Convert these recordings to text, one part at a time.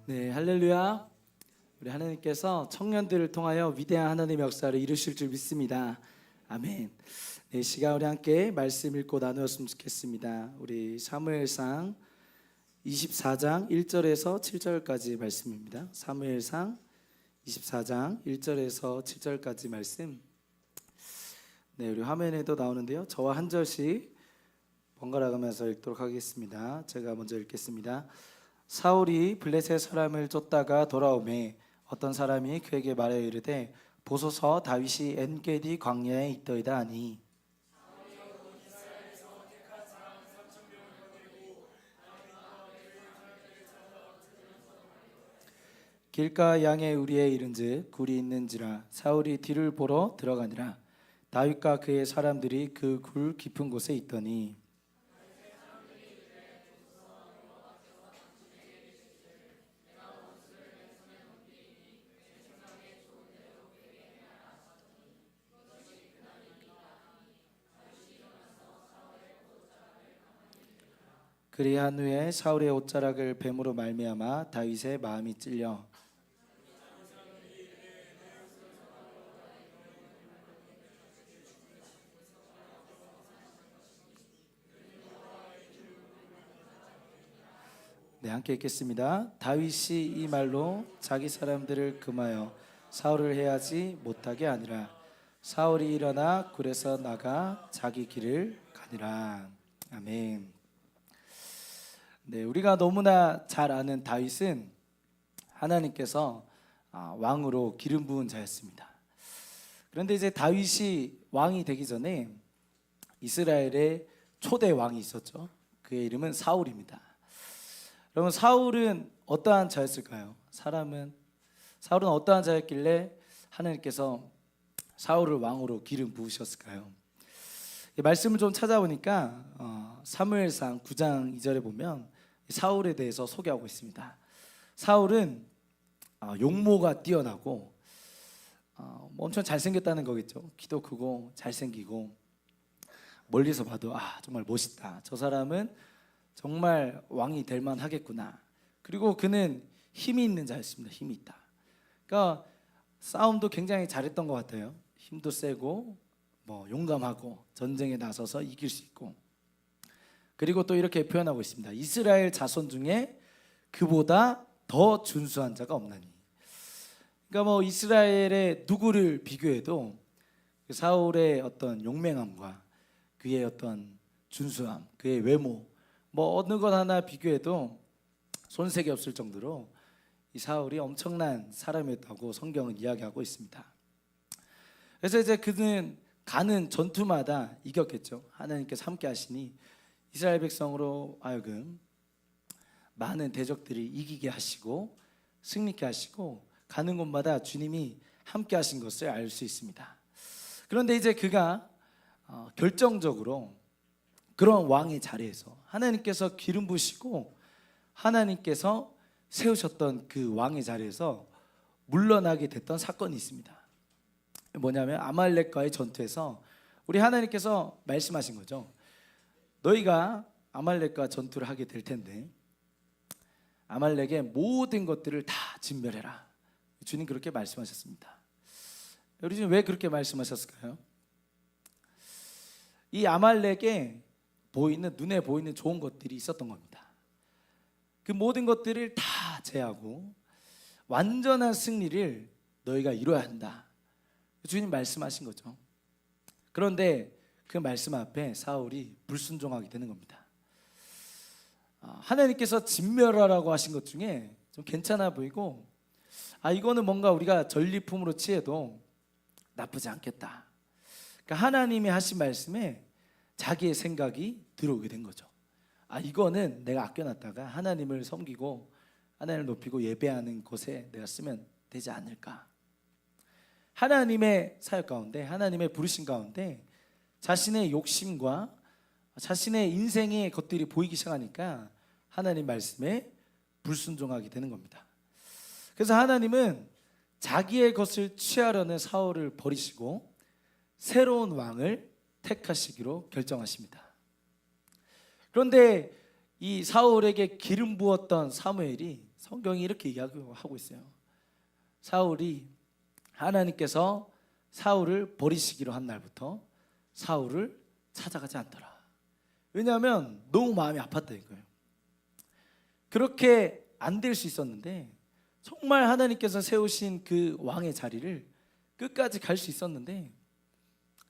네, 할렐루야. 우리 하나님께서 청년들을 통하여 위대한 하나님의 역사를 이루실 줄 믿습니다. 아멘. 네, 시간 우리 함께 말씀 읽고 나누었으면 좋겠습니다. 우리 사무엘상 24장 1절에서 7절까지 말씀입니다. 사무엘상 24장 1절에서 7절까지 말씀. 네, 우리 화면에도 나오는데요. 저와 한 절씩 번갈아 가면서 읽도록 하겠습니다. 제가 먼저 읽겠습니다. 사울이 블레셋 사람을 쫓다가 돌아오매 어떤 사람이 그에게 말하여 이르되 보소서 다윗이 엔게디 광야에 있더이다 하니 길가 양의 우리에 이른즉 굴이 있는지라 사울이 뒤를 보러 들어가니라. 다윗과 그의 사람들이 그 굴 깊은 곳에 있더니 그리한 후에 사울의 옷자락을 뱀으로 말미암아 다윗의 마음이 찔려 네, 함께 읽겠습니다. 다윗이 이 말로 자기 사람들을 금하여 사울을 해하지 못하게 하니라. 사울이 일어나 굴에서 나가 자기 길을 가니라. 아멘. 네, 우리가 너무나 잘 아는 다윗은 하나님께서 왕으로 기름 부은 자였습니다. 그런데 이제 다윗이 왕이 되기 전에 이스라엘의 초대 왕이 있었죠. 그의 이름은 사울입니다. 여러분, 사울은 어떠한 자였을까요? 사울은 어떠한 자였길래 하나님께서 사울을 왕으로 기름 부으셨을까요? 말씀을 좀 찾아보니까 사무엘상 9장 2절에 보면 사울에 대해서 소개하고 있습니다. 사울은 용모가 뛰어나고 엄청 잘생겼다는 거겠죠. 키도 크고 잘생기고 멀리서 봐도 정말 멋있다. 저 사람은 정말 왕이 될 만하겠구나. 그리고 그는 힘이 있는 자였습니다. 힘이 있다. 그러니까 싸움도 굉장히 잘했던 것 같아요. 힘도 세고 용감하고 전쟁에 나서서 이길 수 있고. 그리고 또 이렇게 표현하고 있습니다. 이스라엘 자손 중에 그보다 더 준수한 자가 없나니. 그러니까 이스라엘의 누구를 비교해도 사울의 어떤 용맹함과 그의 어떤 준수함, 그의 외모, 어느 것 하나 비교해도 손색이 없을 정도로 이 사울이 엄청난 사람이었다고 성경은 이야기하고 있습니다. 그래서 이제 그는 가는 전투마다 이겼겠죠. 하나님께서 함께 하시니 이스라엘 백성으로 하여금 많은 대적들이 이기게 하시고 승리케 하시고 가는 곳마다 주님이 함께 하신 것을 알 수 있습니다. 그런데 이제 그가 결정적으로 그런 왕의 자리에서 하나님께서 기름 부으시고 하나님께서 세우셨던 그 왕의 자리에서 물러나게 됐던 사건이 있습니다. 뭐냐면 아말렉과의 전투에서 우리 하나님께서 말씀하신 거죠. 너희가 아말렉과 전투를 하게 될 텐데 아말렉의 모든 것들을 다 진멸해라. 주님 그렇게 말씀하셨습니다. 우리 지금 왜 그렇게 말씀하셨을까요? 이 아말렉에 눈에 보이는 좋은 것들이 있었던 겁니다. 그 모든 것들을 다 제하고 완전한 승리를 너희가 이뤄야 한다. 주님 말씀하신 거죠. 그런데 그 말씀 앞에 사울이 불순종하게 되는 겁니다. 하나님께서 진멸하라고 하신 것 중에 좀 괜찮아 보이고 이거는 뭔가 우리가 전리품으로 취해도 나쁘지 않겠다. 그러니까 하나님이 하신 말씀에 자기의 생각이 들어오게 된 거죠. 이거는 내가 아껴놨다가 하나님을 섬기고 하나님을 높이고 예배하는 곳에 내가 쓰면 되지 않을까. 하나님의 사역 가운데 하나님의 부르심 가운데 자신의 욕심과 자신의 인생의 것들이 보이기 시작하니까 하나님 말씀에 불순종하게 되는 겁니다. 그래서 하나님은 자기의 것을 취하려는 사울을 버리시고 새로운 왕을 택하시기로 결정하십니다. 그런데 이 사울에게 기름 부었던 사무엘이 성경이 이렇게 이야기하고 있어요. 사울이 하나님께서 사울을 버리시기로 한 날부터 사울을 찾아가지 않더라. 왜냐하면 너무 마음이 아팠다는 거예요. 그렇게 안 될 수 있었는데, 정말 하나님께서 세우신 그 왕의 자리를 끝까지 갈 수 있었는데,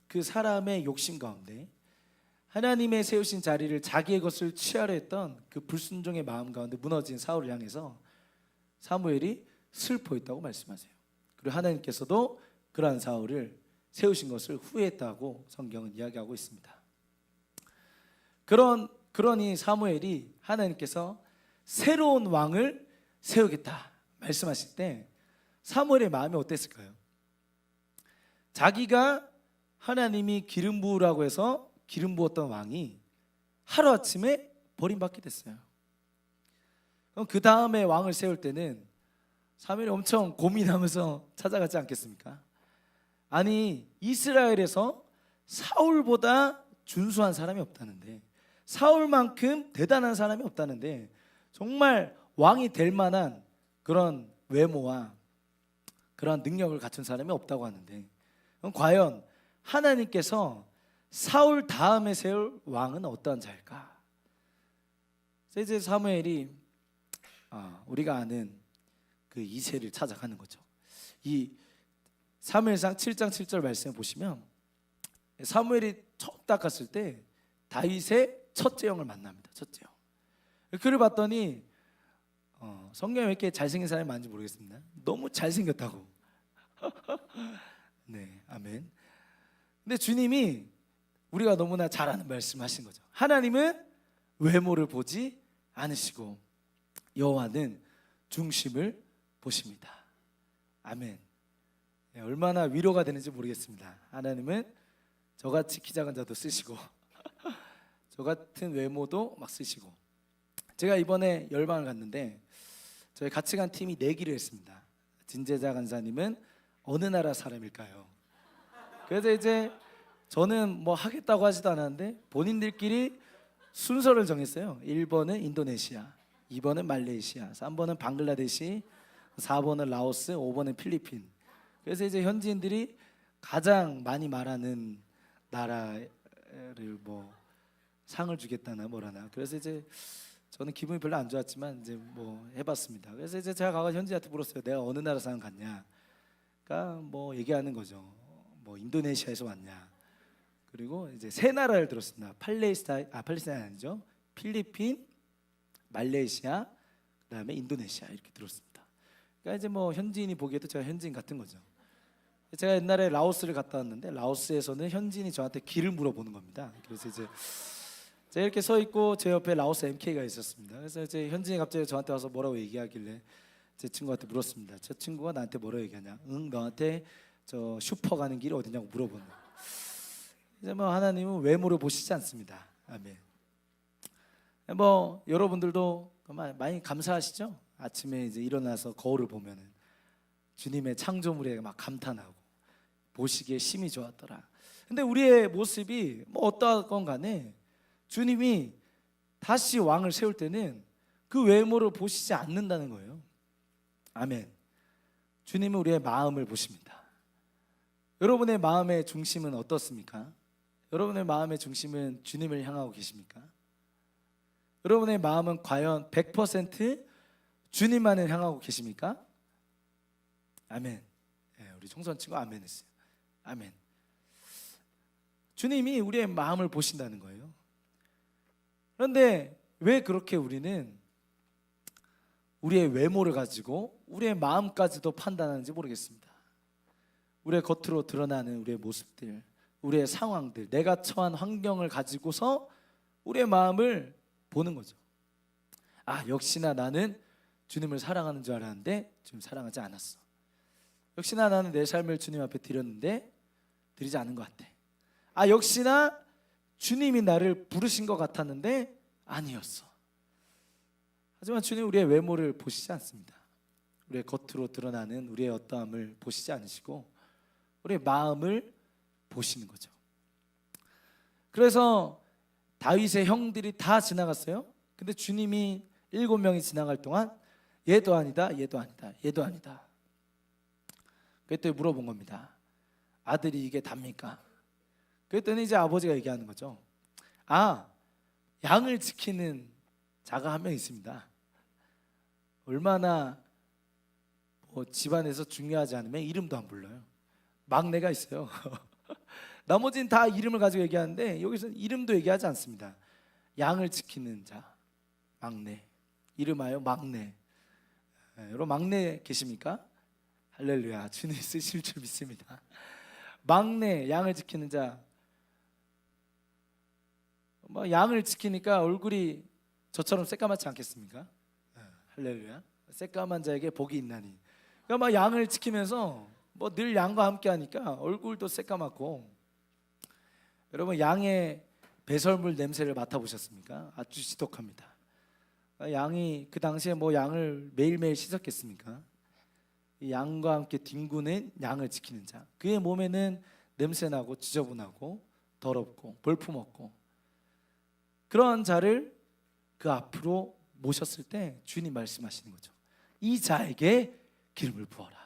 그 사람의 욕심 가운데 하나님의 세우신 자리를 자기의 것을 취하려 했던 그 불순종의 마음 가운데 무너진 사울을 향해서 사무엘이 슬퍼했다고 말씀하세요. 그리고 하나님께서도 그러한 사울을 세우신 것을 후회했다고 성경은 이야기하고 있습니다. 그러니 사무엘이 하나님께서 새로운 왕을 세우겠다 말씀하실 때 사무엘의 마음이 어땠을까요? 자기가 하나님이 기름 부으라고 해서 기름 부었던 왕이 하루아침에 버림받게 됐어요. 그럼 그 다음에 왕을 세울 때는 사무엘이 엄청 고민하면서 찾아가지 않겠습니까? 아니, 이스라엘에서 사울보다 준수한 사람이 없다는데, 사울만큼 대단한 사람이 없다는데, 정말 왕이 될 만한 그런 외모와 그런 능력을 갖춘 사람이 없다고 하는데, 그럼 과연 하나님께서 사울 다음에 세울 왕은 어떠한 자일까? 그래서 이제 사무엘이 우리가 아는 그 이새를 찾아가는 거죠. 이 사무엘상 7장 7절 말씀을 보시면 사무엘이 처음 딱 갔을 때 다윗의 첫째 형을 만납니다. 첫째 형. 그를 봤더니 성경에 왜 이렇게 잘생긴 사람이 많은지 모르겠습니다. 너무 잘생겼다고. 네, 아멘. 근데 주님이 우리가 너무나 잘 아는 말씀하신 거죠. 하나님은 외모를 보지 않으시고 여호와는 중심을 보십니다. 아멘. 네, 얼마나 위로가 되는지 모르겠습니다. 하나님은 저같이 키 작은 자도 쓰시고 저 같은 외모도 막 쓰시고. 제가 이번에 열방을 갔는데 저희 같이 간 팀이 내기를 했습니다. 진제자 간사님은 어느 나라 사람일까요? 그래서 이제 저는 뭐 하겠다고 하지도 않았는데 본인들끼리 순서를 정했어요. 1번은 인도네시아, 2번은 말레이시아, 3번은 방글라데시, 4번은 라오스, 5번은 필리핀. 그래서 이제 현지인들이 가장 많이 말하는 나라를 뭐 상을 주겠다나 뭐라나. 그래서 이제 저는 기분이 별로 안 좋았지만 이제 뭐 해봤습니다. 그래서 이제 제가 가서 현지한테 물었어요. 내가 어느 나라 사람 같냐? 그러니까 뭐 얘기하는 거죠. 뭐 인도네시아에서 왔냐? 그리고 이제 세 나라를 들었습니다. 팔레스타인 아니죠. 필리핀, 말레이시아, 그다음에 인도네시아 이렇게 들었습니다. 그러니까 이제 뭐 현지인이 보기에도 제가 현지인 같은 거죠. 제가 옛날에 라오스를 갔다 왔는데 라오스에서는 현지인이 저한테 길을 물어보는 겁니다. 그래서 이제 제가 이렇게 서 있고 제 옆에 라오스 MK가 있었습니다. 그래서 이제 현지인이 갑자기 저한테 와서 뭐라고 얘기하길래 제 친구한테 물었습니다. 저 친구가 나한테 뭐라고 얘기하냐? 응, 너한테 저 슈퍼 가는 길이 어디냐고 물어보는 거예요. 이제 뭐 하나님은 외모를 보시지 않습니다. 아멘. 뭐 여러분들도 많이 감사하시죠? 아침에 이제 일어나서 거울을 보면은 주님의 창조물에 막 감탄하고 보시기에 심히 좋았더라. 근데 우리의 모습이 뭐 어떠건 간에 주님이 다시 왕을 세울 때는 그 외모를 보시지 않는다는 거예요. 아멘. 주님은 우리의 마음을 보십니다. 여러분의 마음의 중심은 어떻습니까? 여러분의 마음의 중심은 주님을 향하고 계십니까? 여러분의 마음은 과연 100% 주님만을 향하고 계십니까? 아멘. 네, 우리 총선 친구 아멘 했어요. 아멘. 주님이 우리의 마음을 보신다는 거예요. 그런데 왜 그렇게 우리는 우리의 외모를 가지고 우리의 마음까지도 판단하는지 모르겠습니다. 우리의 겉으로 드러나는 우리의 모습들, 우리의 상황들, 내가 처한 환경을 가지고서 우리의 마음을 보는 거죠. 아, 역시나 나는 주님을 사랑하는 줄 알았는데 주님 사랑하지 않았어. 역시나 나는 내 삶을 주님 앞에 드렸는데 드리지 않은 것 같아. 아, 역시나 주님이 나를 부르신 것 같았는데 아니었어. 하지만 주님 우리의 외모를 보시지 않습니다. 우리의 겉으로 드러나는 우리의 어떠함을 보시지 않으시고 우리의 마음을 보시는 거죠. 그래서 다윗의 형들이 다 지나갔어요. 근데 주님이 7명이 지나갈 동안 얘도 아니다, 얘도 아니다, 얘도 아니다. 그랬더니 물어본 겁니다. 아들이 이게 답니까? 그랬더니 이제 아버지가 얘기하는 거죠. 아, 양을 지키는 자가 한 명 있습니다. 얼마나 집안에서 중요하지 않으면 이름도 안 불러요. 막내가 있어요. 나머지는 다 이름을 가지고 얘기하는데 여기서는 이름도 얘기하지 않습니다. 양을 지키는 자, 막내. 이름하여 막내. 여러분 막내 계십니까? 할렐루야. 주님 쓰실 줄 믿습니다. 막내, 양을 지키는 자. 양을 지키니까 얼굴이 저처럼 새까맣지 않겠습니까? 할렐루야. 새까만 자에게 복이 있나니. 그러니까 양을 지키면서 늘 양과 함께 하니까 얼굴도 새까맣고. 여러분 양의 배설물 냄새를 맡아보셨습니까? 아주 지독합니다. 양이 그 당시에 양을 매일매일 씻었겠습니까? 이 양과 함께 뒹구는 양을 지키는 자, 그의 몸에는 냄새나고 지저분하고 더럽고 볼품없고, 그러한 자를 그 앞으로 모셨을 때 주님 말씀하시는 거죠. 이 자에게 기름을 부어라.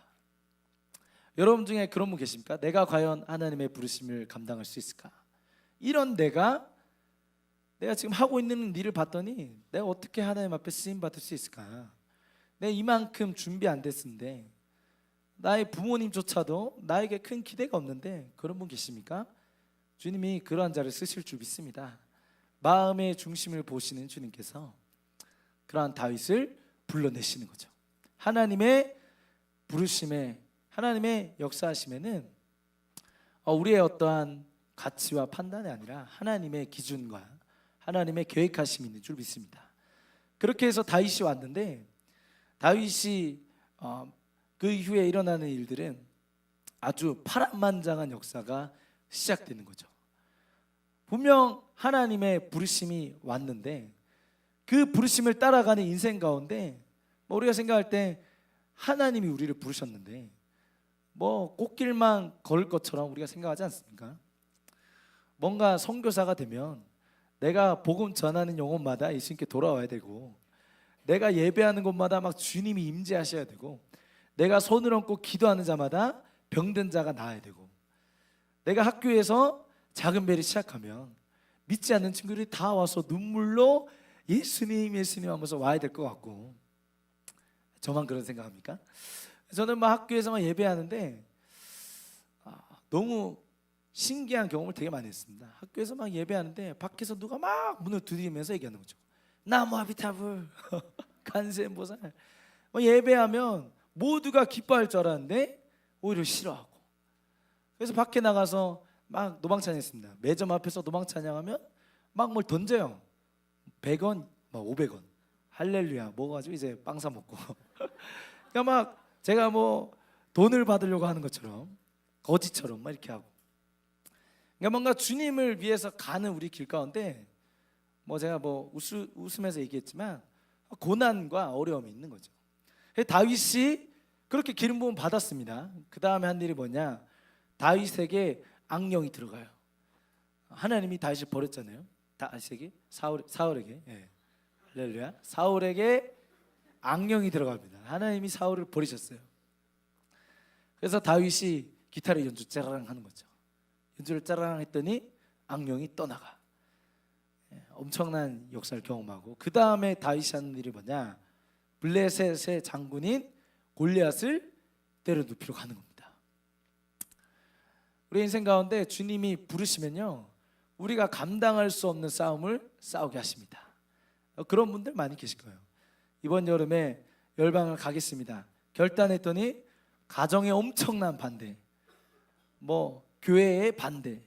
여러분 중에 그런 분 계십니까? 내가 과연 하나님의 부르심을 감당할 수 있을까? 이런 내가 지금 하고 있는 일을 봤더니 내가 어떻게 하나님 앞에 쓰임 받을 수 있을까? 내가 이만큼 준비 안 됐는데, 나의 부모님조차도 나에게 큰 기대가 없는데, 그런 분 계십니까? 주님이 그러한 자를 쓰실 줄 믿습니다. 마음의 중심을 보시는 주님께서 그러한 다윗을 불러내시는 거죠. 하나님의 부르심에, 하나님의 역사하심에는 우리의 어떠한 가치와 판단이 아니라 하나님의 기준과 하나님의 계획하심이 있는 줄 믿습니다. 그렇게 해서 다윗이 왔는데, 다윗이 그 이후에 일어나는 일들은 아주 파란만장한 역사가 시작되는 거죠. 분명 하나님의 부르심이 왔는데, 그 부르심을 따라가는 인생 가운데 우리가 생각할 때 하나님이 우리를 부르셨는데 꽃길만 걸을 것처럼 우리가 생각하지 않습니까? 뭔가 선교사가 되면 내가 복음 전하는 영혼마다 예수님께 돌아와야 되고, 내가 예배하는 곳마다 주님이 임재하셔야 되고, 내가 손을 얹고 기도하는 자마다 병든 자가 나아야 되고, 내가 학교에서 작은 배를 시작하면 믿지 않는 친구들이 다 와서 눈물로 예수님 예수님 하면서 와야 될 것 같고. 저만 그런 생각합니까? 저는 학교에서 예배하는데 너무 신기한 경험을 되게 많이 했습니다. 학교에서 예배하는데 밖에서 누가 문을 두드리면서 얘기하는 거죠. 나무아비타불 간세보살. 예배하면 모두가 기뻐할 줄 알았는데 오히려 싫어하고. 그래서 밖에 나가서 노방 찬양했습니다. 매점 앞에서 노방 찬양하면 뭘 던져요. 100원, 500원. 할렐루야 먹어가지고 이제 빵 사 먹고. 그러니까 제가 돈을 받으려고 하는 것처럼, 거지처럼 이렇게 하고. 그러니까 뭔가 주님을 위해서 가는 우리 길 가운데 제가 웃으면서 얘기했지만 고난과 어려움이 있는 거죠. 다윗이 그렇게 기름 부음 받았습니다. 그 다음에 한 일이 뭐냐? 다윗에게 악령이 들어가요. 하나님이 다윗을 버렸잖아요. 다윗에게, 사울에게, 할렐루야. 사울에게 악령이 들어갑니다. 하나님이 사울을 버리셨어요. 그래서 다윗이 기타를 연주 짜라랑 하는 거죠. 연주를 짜라랑 했더니 악령이 떠나가. 엄청난 역사를 경험하고, 그 다음에 다윗이 하는 일이 뭐냐? 블레셋의 장군인 골리앗을 때려 눕히러 가는 겁니다. 우리 인생 가운데 주님이 부르시면요, 우리가 감당할 수 없는 싸움을 싸우게 하십니다. 그런 분들 많이 계실 거예요. 이번 여름에 열방을 가겠습니다. 결단했더니 가정의 엄청난 반대, 교회의 반대,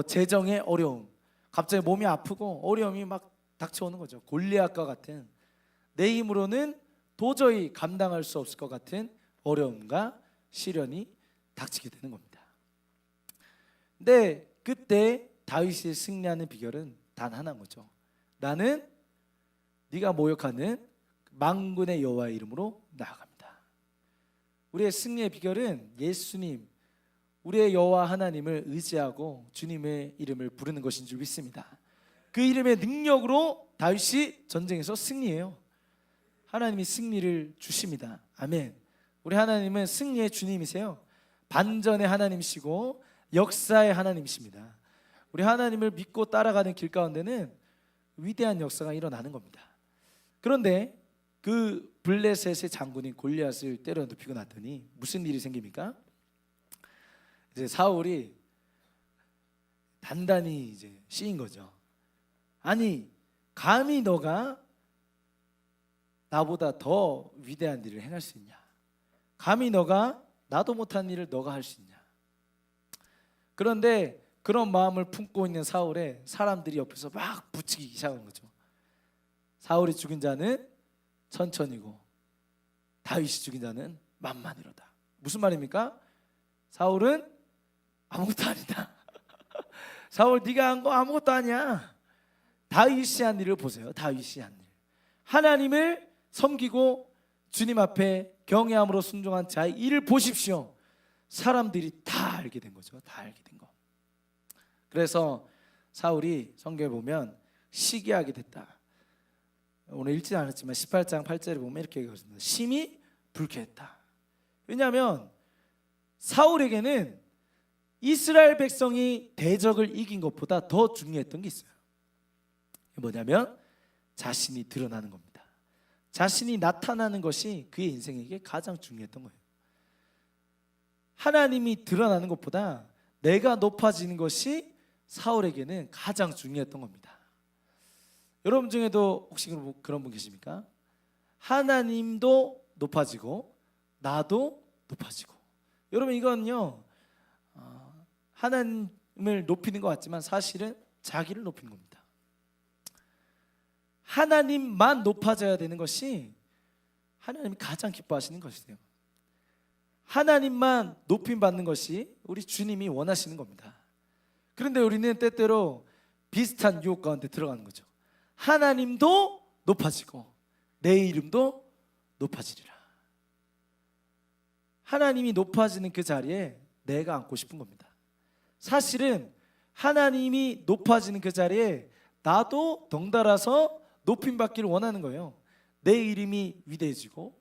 재정의 어려움, 갑자기 몸이 아프고 어려움이 닥쳐오는 거죠. 골리앗과 같은, 내 힘으로는 도저히 감당할 수 없을 것 같은 어려움과 시련이 닥치게 되는 겁니다. 근데 그때 다윗이 승리하는 비결은 단 하나인 거죠. 나는 네가 모욕하는 만군의 여호와의 이름으로 나아갑니다. 우리의 승리의 비결은 예수님, 우리의 여호와 하나님을 의지하고 주님의 이름을 부르는 것인 줄 믿습니다. 그 이름의 능력으로 다윗이 전쟁에서 승리해요. 하나님이 승리를 주십니다. 아멘. 우리 하나님은 승리의 주님이세요. 반전의 하나님이시고 역사의 하나님이십니다. 우리 하나님을 믿고 따라가는 길 가운데는 위대한 역사가 일어나는 겁니다. 그런데 그 블레셋의 장군인 골리앗을 때려 눕히고 났더니 무슨 일이 생깁니까? 이제 사울이 단단히 이제 씌인 거죠. 아니, 감히 너가 나보다 더 위대한 일을 행할 수 있냐? 감히 너가 나도 못한 일을 너가 할 수 있냐? 그런데 그런 마음을 품고 있는 사울에 사람들이 옆에서 막 부추기기 시작한 거죠. 사울이 죽인 자는 천천히고 다윗이 죽인 자는 만만이로다. 무슨 말입니까? 사울은 아무것도 아니다. 사울, 네가 한 거 아무것도 아니야. 다윗이 한 일을 보세요. 다윗이 한 일. 하나님을 섬기고 주님 앞에 경외함으로 순종한 자의 일을 보십시오. 사람들이 다 알게 된 거죠. 다 알게 된 거. 그래서 사울이 성경에 보면 시기하게 됐다. 오늘 읽지 않았지만 18장 8절에 보면 이렇게 얘기하습니다. 심히 불쾌했다. 왜냐하면 사울에게는 이스라엘 백성이 대적을 이긴 것보다 더 중요했던 게 있어요. 뭐냐면 자신이 드러나는 겁니다. 자신이 나타나는 것이 그의 인생에게 가장 중요했던 거예요. 하나님이 드러나는 것보다 내가 높아지는 것이 사울에게는 가장 중요했던 겁니다. 여러분 중에도 혹시 그런 분 계십니까? 하나님도 높아지고 나도 높아지고. 여러분, 이건요 하나님을 높이는 것 같지만 사실은 자기를 높이는 겁니다. 하나님만 높아져야 되는 것이 하나님이 가장 기뻐하시는 것이에요. 하나님만 높임 받는 것이 우리 주님이 원하시는 겁니다. 그런데 우리는 때때로 비슷한 유혹 가운데 들어가는 거죠. 하나님도 높아지고 내 이름도 높아지리라. 하나님이 높아지는 그 자리에 내가 앉고 싶은 겁니다. 사실은 하나님이 높아지는 그 자리에 나도 덩달아서 높임 받기를 원하는 거예요. 내 이름이 위대해지고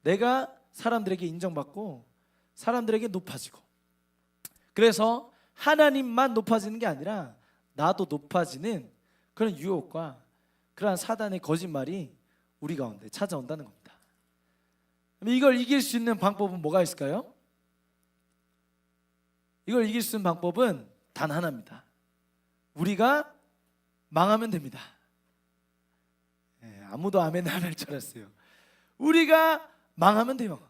내가 사람들에게 인정받고 사람들에게 높아지고. 그래서 하나님만 높아지는 게 아니라 나도 높아지는 그런 유혹과 그러한 사단의 거짓말이 우리 가운데 찾아온다는 겁니다. 이걸 이길 수 있는 방법은 뭐가 있을까요? 이걸 이길 수 있는 방법은 단 하나입니다. 우리가 망하면 됩니다. 아무도 아멘 안 할 줄 알았어요. 우리가 망하면 돼요.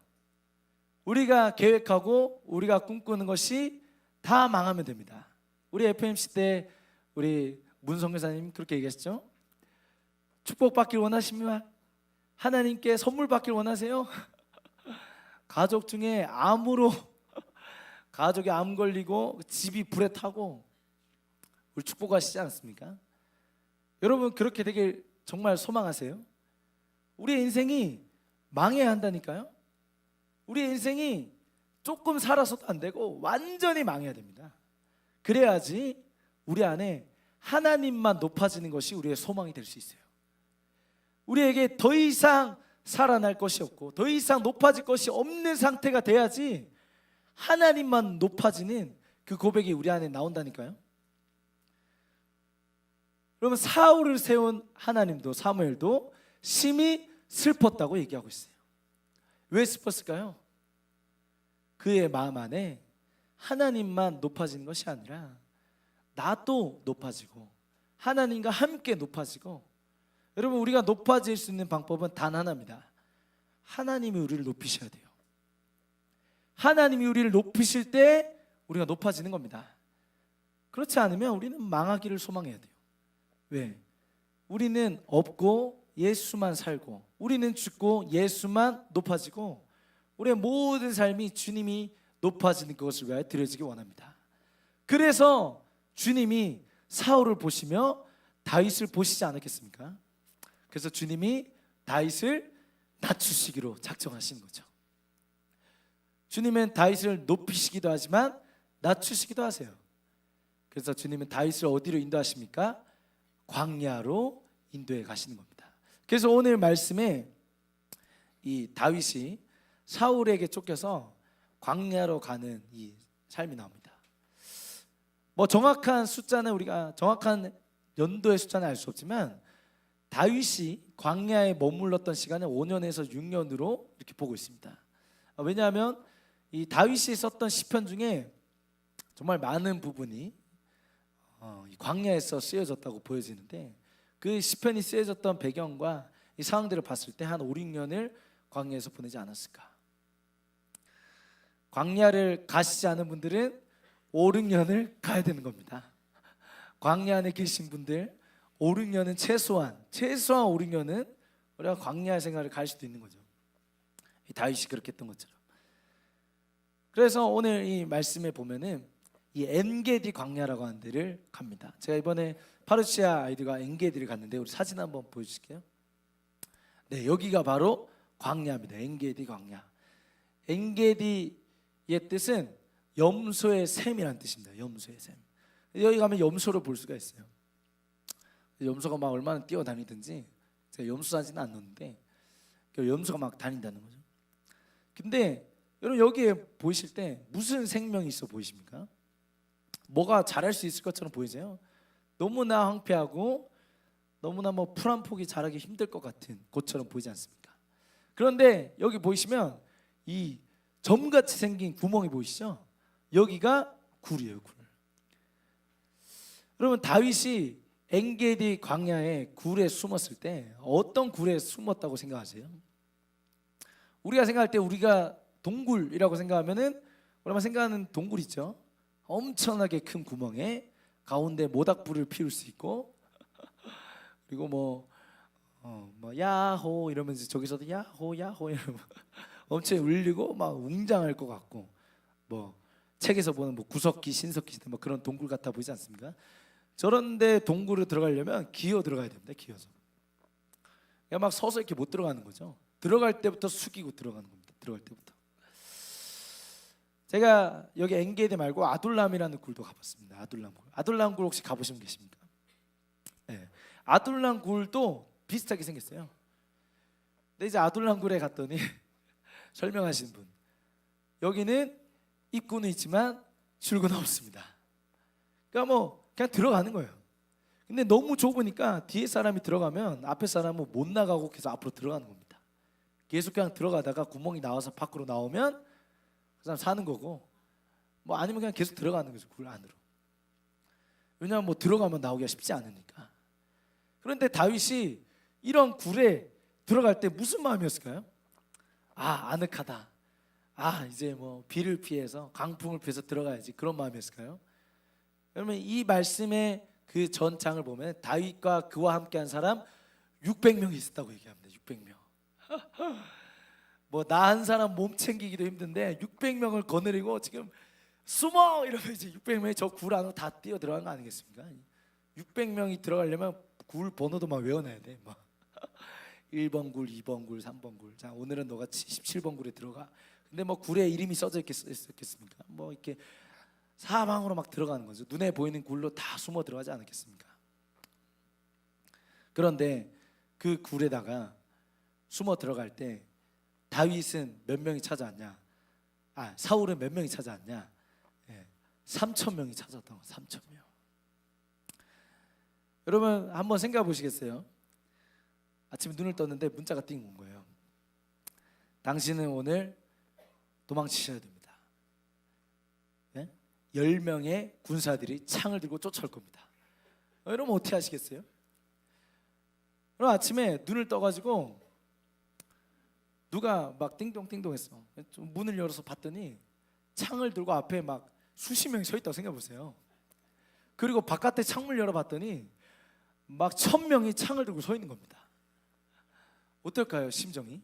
우리가 계획하고 우리가 꿈꾸는 것이 다 망하면 됩니다. 우리 FMC 때 우리 문성 교사님 그렇게 얘기하셨죠? 축복받길 원하십니까? 하나님께 선물 받길 원하세요? 가족 중에 암으로 가족이 암 걸리고 집이 불에 타고 우리 축복하시지 않습니까? 여러분, 그렇게 되길 정말 소망하세요? 우리의 인생이 망해야 한다니까요. 우리의 인생이 조금 살아서도 안 되고 완전히 망해야 됩니다. 그래야지 우리 안에 하나님만 높아지는 것이 우리의 소망이 될 수 있어요. 우리에게 더 이상 살아날 것이 없고 더 이상 높아질 것이 없는 상태가 돼야지 하나님만 높아지는 그 고백이 우리 안에 나온다니까요. 그러면 사울을 세운 하나님도 사무엘도 심히 슬펐다고 얘기하고 있어요. 왜 슬펐을까요? 그의 마음 안에 하나님만 높아지는 것이 아니라 나도 높아지고 하나님과 함께 높아지고. 여러분, 우리가 높아질 수 있는 방법은 단 하나입니다. 하나님이 우리를 높이셔야 돼요. 하나님이 우리를 높이실 때 우리가 높아지는 겁니다. 그렇지 않으면 우리는 망하기를 소망해야 돼요. 왜? 우리는 없고 예수만 살고 우리는 죽고 예수만 높아지고 우리의 모든 삶이 주님이 높아지는 것을 위하여 드려지기 원합니다. 그래서 주님이 사울을 보시며 다윗을 보시지 않았겠습니까? 그래서 주님이 다윗을 낮추시기로 작정하신 거죠. 주님은 다윗을 높이시기도 하지만 낮추시기도 하세요. 그래서 주님은 다윗을 어디로 인도하십니까? 광야로 인도해 가시는 겁니다. 그래서 오늘 말씀에 이 다윗이 사울에게 쫓겨서 광야로 가는 이 삶이 나옵니다. 뭐 정확한 숫자는 우리가 정확한 연도의 숫자는 알 수 없지만 다윗이 광야에 머물렀던 시간은 5년에서 6년으로 이렇게 보고 있습니다. 왜냐하면 이 다윗이 썼던 시편 중에 정말 많은 부분이 이 광야에서 쓰여졌다고 보여지는데 그 시편이 쓰여졌던 배경과 이 상황들을 봤을 때 한 5, 6년을 광야에서 보내지 않았을까. 광야를 가시지 않은 분들은 5, 6년을 가야 되는 겁니다. 광야 안에 계신 분들 5, 6년은 최소한 5, 6년은 우리가 광야 생활을 갈 수도 있는 거죠. 다윗이 그렇게 했던 것처럼. 그래서 오늘 이 말씀에 보면은 이 엔게디 광야라고 하는 데를 갑니다. 제가 이번에 파르시아 아이들과 엔게디를 갔는데 우리 사진 한번 보여주실게요. 네, 여기가 바로 광야입니다. 엔게디 광야. 엔게디의 뜻은 염소의 샘이라는 뜻입니다. 염소의 샘. 여기 가면 염소를 볼 수가 있어요. 염소가 막 얼마나 뛰어다니든지, 제가 염소 사진은 안 넣었는데 염소가 막 다닌다는 거죠. 근데 여러분 여기에 보이실 때 무슨 생명이 있어 보이십니까? 뭐가 자랄 수 있을 것처럼 보이세요? 너무나 황폐하고 너무나 뭐 풀 한 폭이 자라기 힘들 것 같은 곳처럼 보이지 않습니까? 그런데 여기 보이시면 이 점같이 생긴 구멍이 보이시죠? 여기가 굴이에요, 굴. 여러분 다윗이 엔게디 광야에 굴에 숨었을 때 어떤 굴에 숨었다고 생각하세요? 우리가 생각할 때 우리가 동굴이라고 생각하면은 우리가 생각하는 동굴 있죠? 엄청나게 큰 구멍에 가운데 모닥불을 피울 수 있고 그리고 뭐 야호 이러면서 저기서도 야호 이러면 엄청 울리고 막 웅장할 것 같고 뭐 책에서 보는 뭐 구석기 신석기 뭐 그런 동굴 같아 보이지 않습니까? 저런데 동굴을 들어가려면 기어 들어가야 됩니다. 기어서. 그냥 막 서서 이렇게 못 들어가는 거죠. 들어갈 때부터 숙이고 들어가는 겁니다. 들어갈 때부터. 제가 여기 엔게디 말고 아둘람이라는 굴도 가봤습니다. 아둘람 굴. 아둘람 굴 혹시 가보신 분 계십니까? 네. 아둘람 굴도 비슷하게 생겼어요. 근데 이제 아둘람 굴에 갔더니 설명하시는 분, 여기는 입구는 있지만 출구는 없습니다. 그러니까 뭐 그냥 들어가는 거예요. 근데 너무 좁으니까 뒤에 사람이 들어가면 앞에 사람은 못 나가고 계속 앞으로 들어가는 겁니다. 계속 그냥 들어가다가 구멍이 나와서 밖으로 나오면 그 사람 사는 거고, 뭐 아니면 그냥 계속 들어가는 거죠, 굴 안으로. 왜냐하면 뭐 들어가면 나오기가 쉽지 않으니까. 그런데 다윗이 이런 굴에 들어갈 때 무슨 마음이었을까요? 아늑하다. 이제 뭐 비를 피해서 강풍을 피해서 들어가야지, 그런 마음이었을까요? 그러면 이 말씀의 그 전장을 보면 다윗과 그와 함께한 사람 600명이 있었다고 얘기합니다. 600명. 뭐 나 한 사람 몸 챙기기도 힘든데 600명을 거느리고 지금 숨어 이러면 이제 600명이 저 굴 안으로 다 뛰어 들어간 거 아니겠습니까? 600명이 들어가려면 굴 번호도 막 외워놔야 돼. 막 1번 굴, 2번 굴, 3번 굴. 자, 오늘은 너가 77번 굴에 들어가. 근데 뭐 굴에 이름이 써져 있겠습니까? 뭐 이렇게 사방으로 막 들어가는 거죠. 눈에 보이는 굴로 다 숨어 들어가지 않겠습니까? 그런데 그 굴에다가 숨어 들어갈 때 다윗은 몇 명이 찾아왔냐? 사울은 몇 명이 찾아왔냐? 3,000명이 찾아왔던 거. 3,000명. 여러분 한번 생각해 보시겠어요? 아침에 눈을 떴는데 문자가 띵 온 거예요. 당신은 오늘 도망치셔야 됩니다. 10명의 군사들이 창을 들고 쫓아올 겁니다. 여러분 어떻게 하시겠어요? 그럼 아침에 눈을 떠가지고 누가 막 띵동띵동 했어. 문을 열어서 봤더니 창을 들고 앞에 막 수십 명이 서 있다고 생각해 보세요. 그리고 바깥에 창문을 열어봤더니 막 1,000명이 창을 들고 서 있는 겁니다. 어떨까요, 심정이?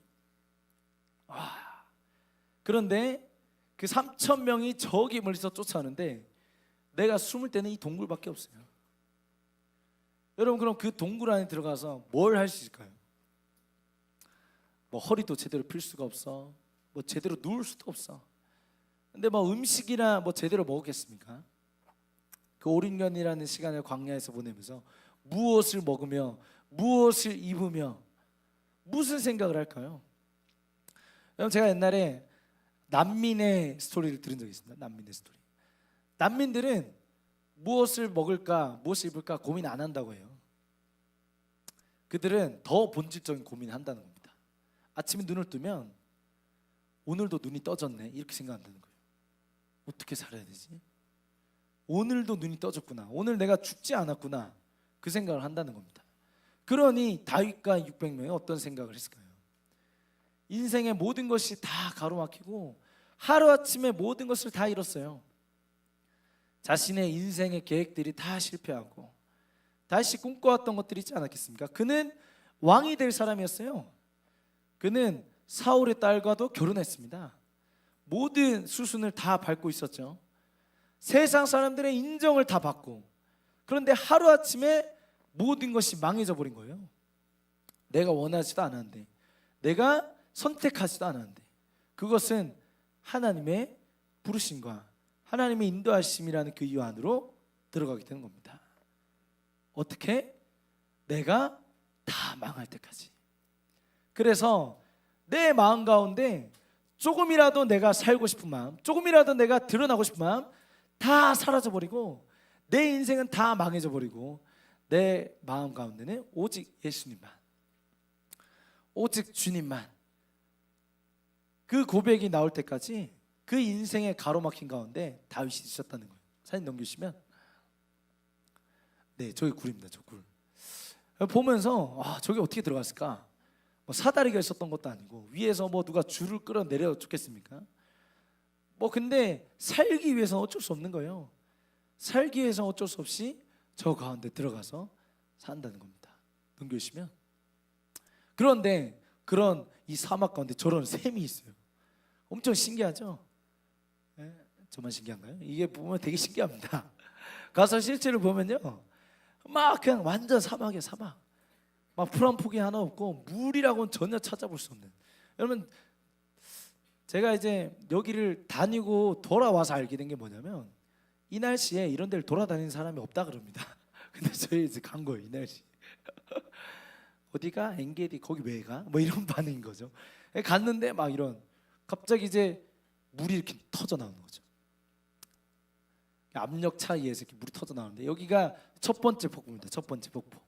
그런데 그 3,000명이 저기 멀리서 쫓아오는데 내가 숨을 때는 이 동굴밖에 없어요. 여러분 그럼 그 동굴 안에 들어가서 뭘 할 수 있을까요? 뭐 허리도 제대로 필 수가 없어. 뭐 제대로 누울 수도 없어. 근데 뭐 음식이나 뭐 제대로 먹었겠습니까? 그 5, 6년이라는 시간을 광야에서 보내면서 무엇을 먹으며 무엇을 입으며 무슨 생각을 할까요? 여러분, 제가 옛날에 난민의 스토리를 들은 적이 있습니다. 난민의 스토리. 난민들은 무엇을 먹을까, 무엇을 입을까 고민 안 한다고 해요. 그들은 더 본질적인 고민을 한다는 겁니다. 아침에 눈을 뜨면 오늘도 눈이 떠졌네, 이렇게 생각한다는 거예요. 어떻게 살아야 되지? 오늘도 눈이 떠졌구나, 오늘 내가 죽지 않았구나, 그 생각을 한다는 겁니다. 그러니 다윗과 600명이 어떤 생각을 했을까요? 인생의 모든 것이 다 가로막히고 하루아침에 모든 것을 다 잃었어요. 자신의 인생의 계획들이 다 실패하고 다시 꿈꿔왔던 것들이 있지 않았겠습니까? 그는 왕이 될 사람이었어요. 그는 사울의 딸과도 결혼했습니다. 모든 수순을 다 밟고 있었죠. 세상 사람들의 인정을 다 받고, 그런데 하루아침에 모든 것이 망해져 버린 거예요. 내가 원하지도 않았는데, 내가 선택하지도 않았는데, 그것은 하나님의 부르심과 하나님의 인도하심이라는 그 이유 안으로 들어가게 되는 겁니다. 어떻게? 내가 다 망할 때까지. 그래서 내 마음 가운데 조금이라도 내가 살고 싶은 마음, 조금이라도 내가 드러나고 싶은 마음 다 사라져버리고, 내 인생은 다 망해져버리고, 내 마음 가운데는 오직 예수님만, 오직 주님만, 그 고백이 나올 때까지 그 인생의 가로막힌 가운데 다윗이 있었다는 거예요. 사진 넘겨주시면, 네, 저기 굴입니다. 저 굴 보면서 저게 어떻게 들어갔을까? 뭐 사다리가 있었던 것도 아니고 위에서 뭐 누가 줄을 끌어 내려 줬겠습니까? 근데 살기 위해서는 어쩔 수 없는 거예요. 살기 위해서 어쩔 수 없이 저 가운데 들어가서 산다는 겁니다. 넘겨주시면, 그런데 그런 이 사막 가운데 저런 샘이 있어요. 엄청 신기하죠? 네? 저만 신기한가요? 이게 보면 되게 신기합니다. 가서 실제로 보면요, 막 그냥 완전 사막이에요. 사막. 막 풀 한 폭이 하나 없고 물이라고는 전혀 찾아볼 수 없는. 여러분, 제가 이제 여기를 다니고 돌아와서 알게 된 게 뭐냐면, 이 날씨에 이런 데를 돌아다니는 사람이 없다 그럽니다. 근데 저희 이제 간 거예요, 이 날씨. 어디가? 엔게디 거기 왜 가? 뭐 이런 반응인 거죠. 갔는데 막 이런, 갑자기 이제 물이 이렇게 터져 나오는 거죠. 압력 차이에서 이렇게 물이 터져 나오는데, 여기가 첫 번째 폭포입니다. 첫 번째 폭포.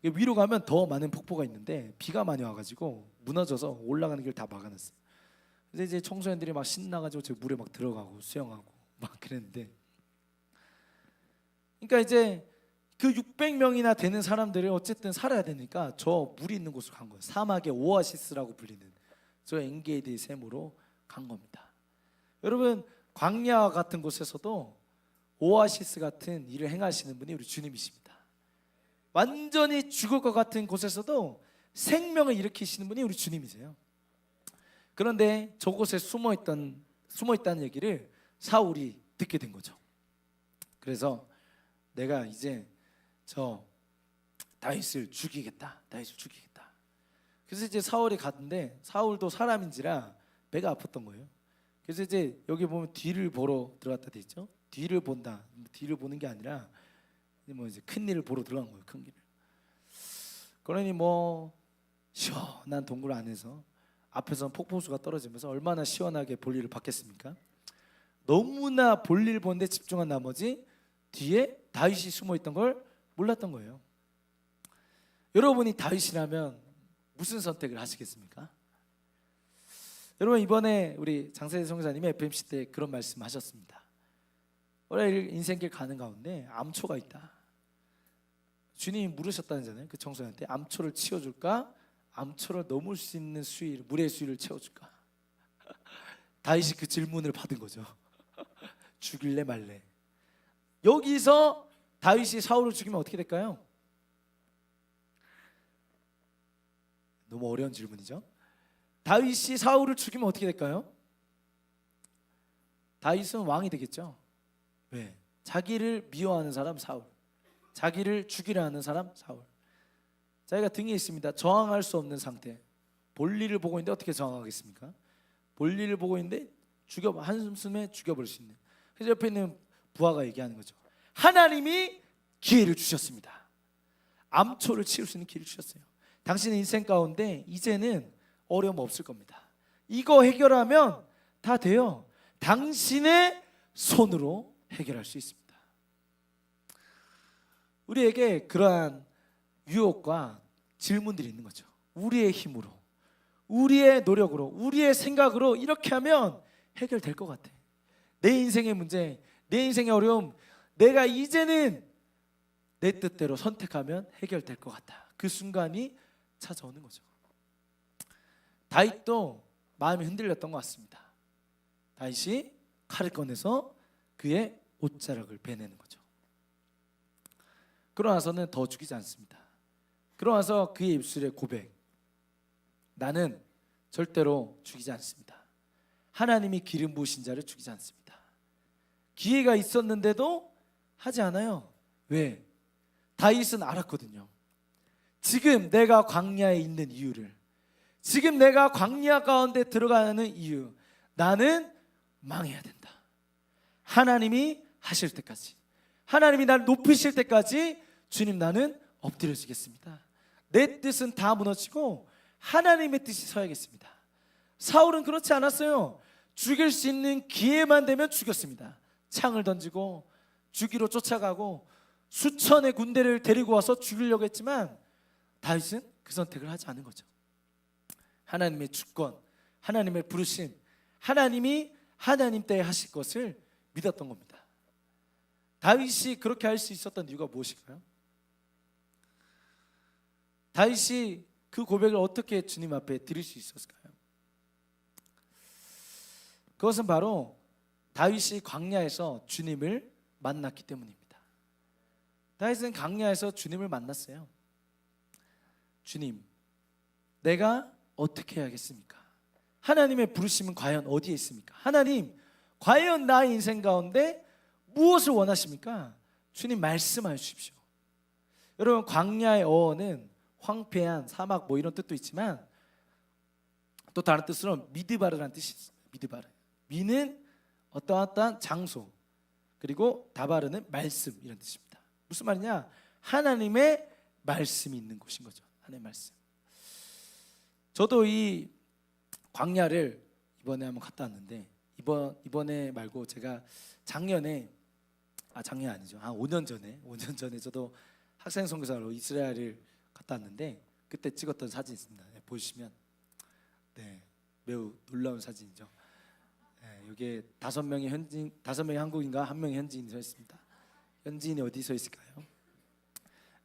위로 가면 더 많은 폭포가 있는데 비가 많이 와가지고 무너져서 올라가는 길 다 막아놨어요. 그래서 이제 청소년들이 막 신나가지고 저 물에 막 들어가고 수영하고 막 그랬는데, 그러니까 이제 그 600명이나 되는 사람들이 어쨌든 살아야 되니까 저 물이 있는 곳으로 간 거예요. 사막의 오아시스라고 불리는 저 엔게디 샘으로 간 겁니다. 여러분, 광야 같은 곳에서도 오아시스 같은 일을 행하시는 분이 우리 주님이십니다. 완전히 죽을 것 같은 곳에서도 생명을 일으키시는 분이 우리 주님이세요. 그런데 저곳에 숨어있다는 얘기를 사울이 듣게 된 거죠. 그래서 내가 이제 저 다윗을 죽이겠다. 그래서 이제 사울이 갔는데, 사울도 사람인지라 배가 아팠던 거예요. 그래서 이제 여기 보면 뒤를 보러 들어갔다 돼 있죠. 뒤를 본다. 뒤를 보는 게 아니라 뭐 이제 큰 일을 보러 들어간 거예요. 큰 길을. 그러니 뭐 시원한 동굴 안에서 앞에서 폭포수가 떨어지면서 얼마나 시원하게 볼일을 받겠습니까? 너무나 볼일 보는데 집중한 나머지 뒤에 다윗이 숨어 있던 걸 몰랐던 거예요. 여러분이 다윗이라면 무슨 선택을 하시겠습니까? 여러분, 이번에 우리 장세대 성사님이 FMC 때 그런 말씀하셨습니다. 올해 인생길 가는 가운데 암초가 있다. 주님이 물으셨다잖아요. 그 청소년한테 암초를 치워줄까? 암초를 넘을 수 있는 수위, 물의 수위를 채워줄까? 다윗이 그 질문을 받은 거죠. 죽일래 말래. 여기서 다윗이 사울을 죽이면 어떻게 될까요? 너무 어려운 질문이죠. 다윗이 사울을 죽이면 어떻게 될까요? 다윗은 왕이 되겠죠. 왜? 자기를 미워하는 사람 사울, 자기를 죽이려 하는 사람 사울. 자기가 등에 있습니다. 저항할 수 없는 상태. 볼일을 보고 있는데 어떻게 저항하겠습니까? 볼일을 보고 있는데 한숨에 죽여버릴 수 있는. 그래서 옆에 있는 부하가 얘기하는 거죠. 하나님이 기회를 주셨습니다. 암초를 치울 수 있는 기회를 주셨어요. 당신의 인생 가운데 이제는 어려움 없을 겁니다. 이거 해결하면 다 돼요. 당신의 손으로 해결할 수 있습니다. 우리에게 그러한 유혹과 질문들이 있는 거죠. 우리의 힘으로, 우리의 노력으로, 우리의 생각으로 이렇게 하면 해결될 것 같아. 내 인생의 문제, 내 인생의 어려움, 내가 이제는 내 뜻대로 선택하면 해결될 것 같다. 그 순간이 찾아오는 거죠. 다윗도 마음이 흔들렸던 것 같습니다. 다윗이 칼을 꺼내서 그의 옷자락을 베내는 거죠. 그러고 나서는 더 죽이지 않습니다. 그러고 나서 그의 입술에 고백, 나는 절대로 죽이지 않습니다. 하나님이 기름 부으신 자를 죽이지 않습니다. 기회가 있었는데도 하지 않아요. 왜? 다윗은 알았거든요. 지금 내가 광야에 있는 이유를, 지금 내가 광야 가운데 들어가는 이유, 나는 망해야 된다. 하나님이 하실 때까지, 하나님이 나를 높이실 때까지 주님 나는 엎드려지겠습니다. 내 뜻은 다 무너지고 하나님의 뜻이 서야겠습니다. 사울은 그렇지 않았어요. 죽일 수 있는 기회만 되면 죽였습니다. 창을 던지고 죽이러 쫓아가고 수천의 군대를 데리고 와서 죽이려고 했지만 다윗은 그 선택을 하지 않은 거죠. 하나님의 주권, 하나님의 부르심, 하나님이 하나님 때에 하실 것을 믿었던 겁니다. 다윗이 그렇게 할 수 있었던 이유가 무엇일까요? 다윗이 그 고백을 어떻게 주님 앞에 드릴 수 있었을까요? 그것은 바로 다윗이 광야에서 주님을 만났기 때문입니다. 다윗은 광야에서 주님을 만났어요. 주님, 내가 어떻게 해야겠습니까? 하나님의 부르심은 과연 어디에 있습니까? 하나님, 과연 나의 인생 가운데 무엇을 원하십니까? 주님 말씀하여 주십시오. 여러분, 광야의 어원은 황폐한 사막 뭐 이런 뜻도 있지만 또 다른 뜻으로 미드바르라는 뜻이 있어요. 미드바르. 미는 어떠한 장소, 그리고 다바르는 말씀, 이런 뜻입니다. 무슨 말이냐? 하나님의 말씀이 있는 곳인 거죠. 하나님의 말씀. 저도 이 광야를 이번에 한번 갔다 왔는데 이번에 말고 제가 작년 아니죠. 한 5년 전에 저도 학생 선교사로 이스라엘을 갔다 왔는데 그때 찍었던 사진이 있습니다. 보시면 매우 놀라운 사진이죠. 여기에 5명이 한국인과 1명이 현지인이 서 있습니다. 현지인이 어디 서 있을까요?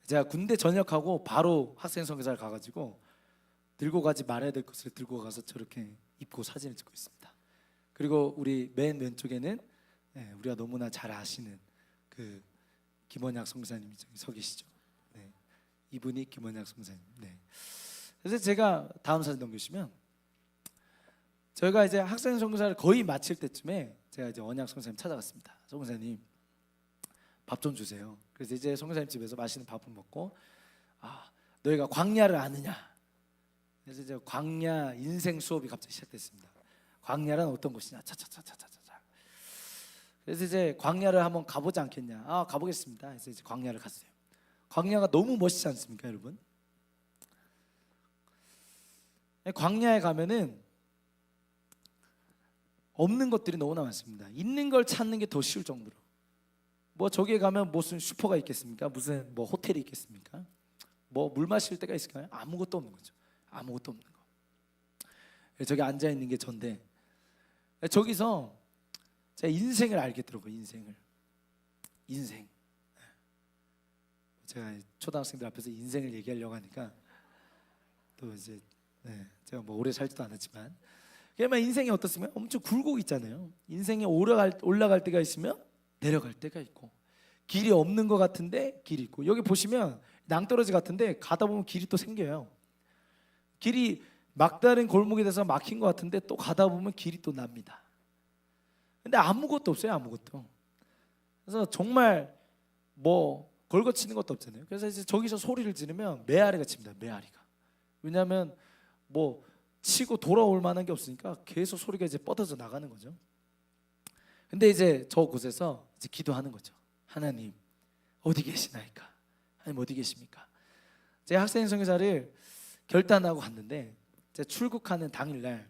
제가 군대 전역하고 바로 학생 선교사를 가가지고 들고 가지 말아야 될 것을 들고 가서 저렇게 입고 사진을 찍고 있습니다. 그리고 우리 맨 왼쪽에는 우리가 너무나 잘 아시는 그 김원약 선교사님이 저기 서 계시죠. 이분이 김원약 선교사님. 그래서 제가 다음 사진 넘기시면, 저희가 이제 학생 선교사를 거의 마칠 때쯤에 제가 이제 원약 선교사님 찾아갔습니다. 선교사님, 밥 좀 주세요. 그래서 이제 선교사님 집에서 맛있는 밥을 먹고, 너희가 광야를 아느냐? 그래서 이제 광야 인생 수업이 갑자기 시작됐습니다. 광야란 어떤 곳이냐? 차차차차차차. 그래서 이제 광야를 한번 가보지 않겠냐? 가보겠습니다. 그래서 이제 광야를 갔어요. 광야가 너무 멋있지 않습니까, 여러분? 광야에 가면은 없는 것들이 너무나 많습니다. 있는 걸 찾는 게 더 쉬울 정도로. 뭐 저기에 가면 무슨 슈퍼가 있겠습니까? 무슨 뭐 호텔이 있겠습니까? 뭐 물 마실 데가 있을까요? 아무것도 없는 거죠. 아무것도 없는 거. 저기 앉아 있는 게 전데, 저기서 제가 인생을 알게 들어가요. 인생. 제가 초등학생들 앞에서 인생을 얘기하려고 하니까 또 이제 제가 뭐 오래 살지도 않았지만, 그냥 인생이 어떻습니까? 엄청 굴곡 있잖아요. 인생이 올라갈 때가 있으면 내려갈 때가 있고, 길이 없는 것 같은데 길이 있고, 여기 보시면 낭떠러지 같은데 가다 보면 길이 또 생겨요. 길이 막다른 골목에 대해서 막힌 것 같은데 또 가다 보면 길이 또 납니다. 근데 아무것도 없어요. 아무것도. 그래서 정말 뭐 걸거치는 것도 없잖아요. 그래서 이제 저기서 소리를 지르면 메아리가 칩니다. 메아리가. 왜냐하면 뭐 치고 돌아올 만한 게 없으니까 계속 소리가 이제 뻗어져 나가는 거죠. 근데 이제 저 곳에서 이제 기도하는 거죠. 하나님, 어디 계시나이까? 하나님, 어디 계십니까? 제가 학생 선교사를 결단하고 갔는데, 제가 출국하는 당일날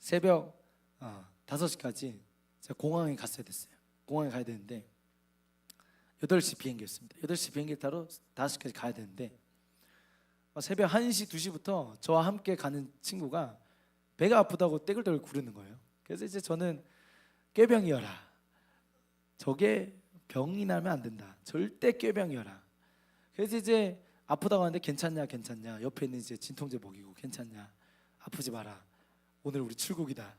새벽 5시까지 제가 공항에 갔어야 됐어요. 공항에 가야 되는데 8시 비행기였습니다. 8시 비행기 타러 5시까지 가야 되는데 새벽 1시, 2시부터 저와 함께 가는 친구가 배가 아프다고 떼굴떼굴 구르는 거예요. 그래서 이제 저는 꾀병이어라. 저게 병이 나면 안 된다. 절대 꾀병이어라. 그래서 이제 아프다고 하는데 괜찮냐 괜찮냐. 옆에 있는 이제 진통제 먹이고 괜찮냐. 아프지 마라. 오늘 우리 출국이다.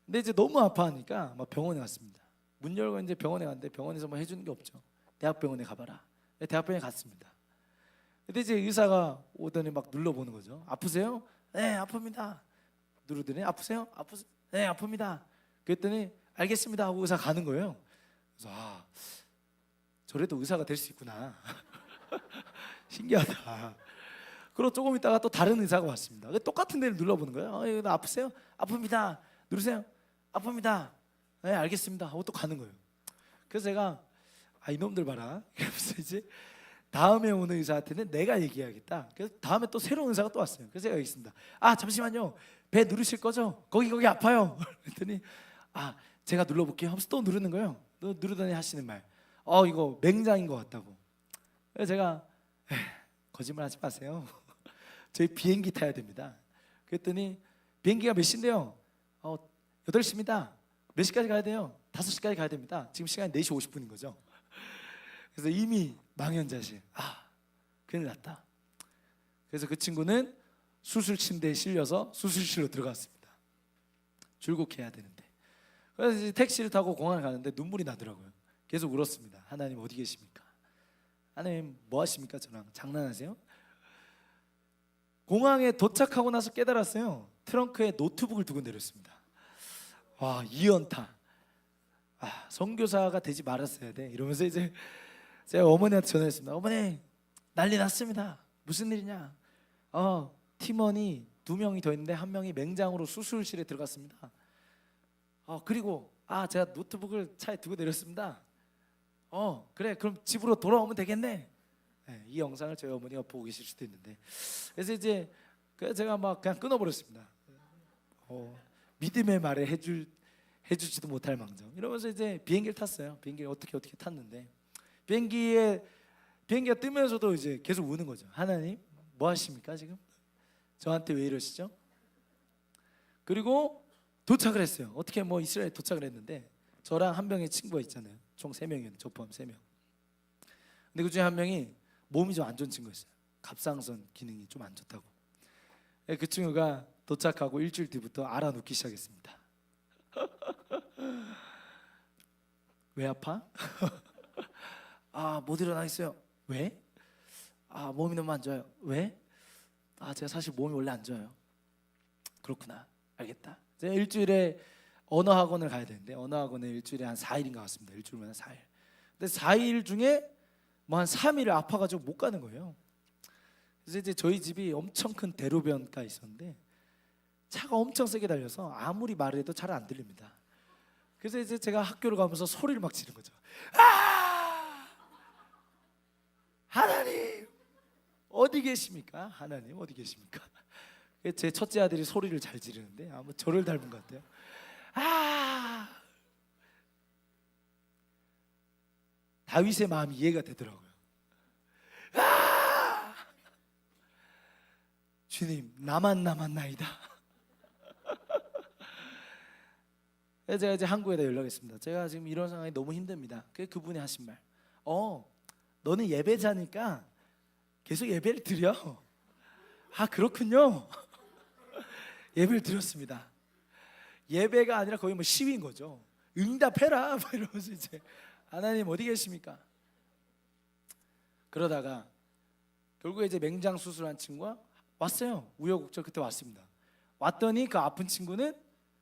근데 이제 너무 아파하니까 막 병원에 갔습니다. 문 열고 이제 병원에 갔는데 병원에서 뭐 해주는 게 없죠. 대학병원에 가봐라. 대학병원에 갔습니다. 근데 이제 의사가 오더니 막 눌러보는 거죠. 아프세요? 네, 아픕니다. 누르더니 아프세요? 네, 아픕니다. 그랬더니 알겠습니다 하고 의사 가는 거예요. 그래서 저래도 의사가 될 수 있구나. 신기하다. 그리고 조금 있다가 또 다른 의사가 왔습니다. 똑같은 데를 눌러보는 거예요. 나 아프세요? 아픕니다. 누르세요. 아픕니다. 네, 알겠습니다 하고 또 가는 거예요. 그래서 제가 이놈들 봐라. 그래서 이제 다음에 오는 의사한테는 내가 얘기해야겠다. 그래서 다음에 또 새로운 의사가 또 왔어요. 그래서 제가 여기 있습니다. 잠시만요. 배 누르실 거죠? 거기 아파요. 그랬더니 제가 눌러볼게요 하면서 또 누르는 거예요. 누르더니 하시는 말 이거 맹장인 것 같다고. 그래서 제가 거짓말 하지 마세요. 저희 비행기 타야 됩니다. 그랬더니 비행기가 몇 시인데요? 8시입니다. 몇 시까지 가야 돼요? 5시까지 가야 됩니다. 지금 시간이 4시 50분인 거죠. 그래서 이미 망연자실. 큰일 났다. 그래서 그 친구는 수술 침대에 실려서 수술실로 들어갔습니다. 출국해야 되는데. 그래서 이제 택시를 타고 공항에 가는데 눈물이 나더라고요. 계속 울었습니다. 하나님 어디 계십니까? 하나님 뭐 하십니까? 저랑 장난하세요? 공항에 도착하고 나서 깨달았어요. 트렁크에 노트북을 두고 내렸습니다. 이연타. 선교사가 되지 말았어야 돼. 이러면서 이제 제가 어머니한테 전화했습니다. 어머니 난리 났습니다. 무슨 일이냐? 팀원이 2명이 더 있는데 1명이 맹장으로 수술실에 들어갔습니다. 그리고 제가 노트북을 차에 두고 내렸습니다. 그래 그럼 집으로 돌아오면 되겠네. 이 영상을 저희 어머니가 보고 계실 수도 있는데 그래서 이제 제가 막 그냥 끊어버렸습니다. 믿음의 말에 해주지도 못할 망정 이러면서 이제 비행기를 탔어요. 비행기를 어떻게 탔는데 비행기가 뜨면서도 이제 계속 우는 거죠. 하나님 뭐 하십니까 지금? 저한테 왜 이러시죠? 그리고 도착을 했어요. 어떻게 이스라엘 도착을 했는데 저랑 한 명의 친구가 있잖아요. 총 3명이었는데 저 포함 3명. 근데 그 중에 한 명이 몸이 좀 안 좋은 친구였어요. 갑상선 기능이 좀 안 좋다고. 그 친구가 도착하고 일주일 뒤부터 알아눕기 시작했습니다. 왜 아파? 못 일어나겠어요. 왜? 몸이 너무 안 좋아요. 왜? 제가 사실 몸이 원래 안 좋아요. 그렇구나. 알겠다. 제가 일주일에 언어 학원을 가야 되는데 언어 학원에 일주일에 한 4일인가 갔습니다. 일주일만 4일. 근데 4일 중에 한 3일을 아파가지고 못 가는 거예요. 그래서 이제 저희 집이 엄청 큰 대로변가 있었는데 차가 엄청 세게 달려서 아무리 말을 해도 잘 안 들립니다. 그래서 이제 제가 학교를 가면서 소리를 막 지르는 거죠. 하나님 어디 계십니까? 하나님 어디 계십니까? 제 첫째 아들이 소리를 잘 지르는데 아마 저를 닮은 것 같아요. 다윗의 마음이 이해가 되더라고요. 주님 나만 남았나이다. 제가 이제 한국에다 연락했습니다. 제가 지금 이런 상황이 너무 힘듭니다. 그분이 하신 말, 너는 예배자니까 계속 예배를 드려. 그렇군요. 예배를 드렸습니다. 예배가 아니라 거의 시위인 거죠. 응답해라 이러면서 이제 하나님 어디 계십니까? 그러다가 결국에 이제 맹장 수술한 친구가 왔어요. 우여곡절 그때 왔습니다. 왔더니 그 아픈 친구는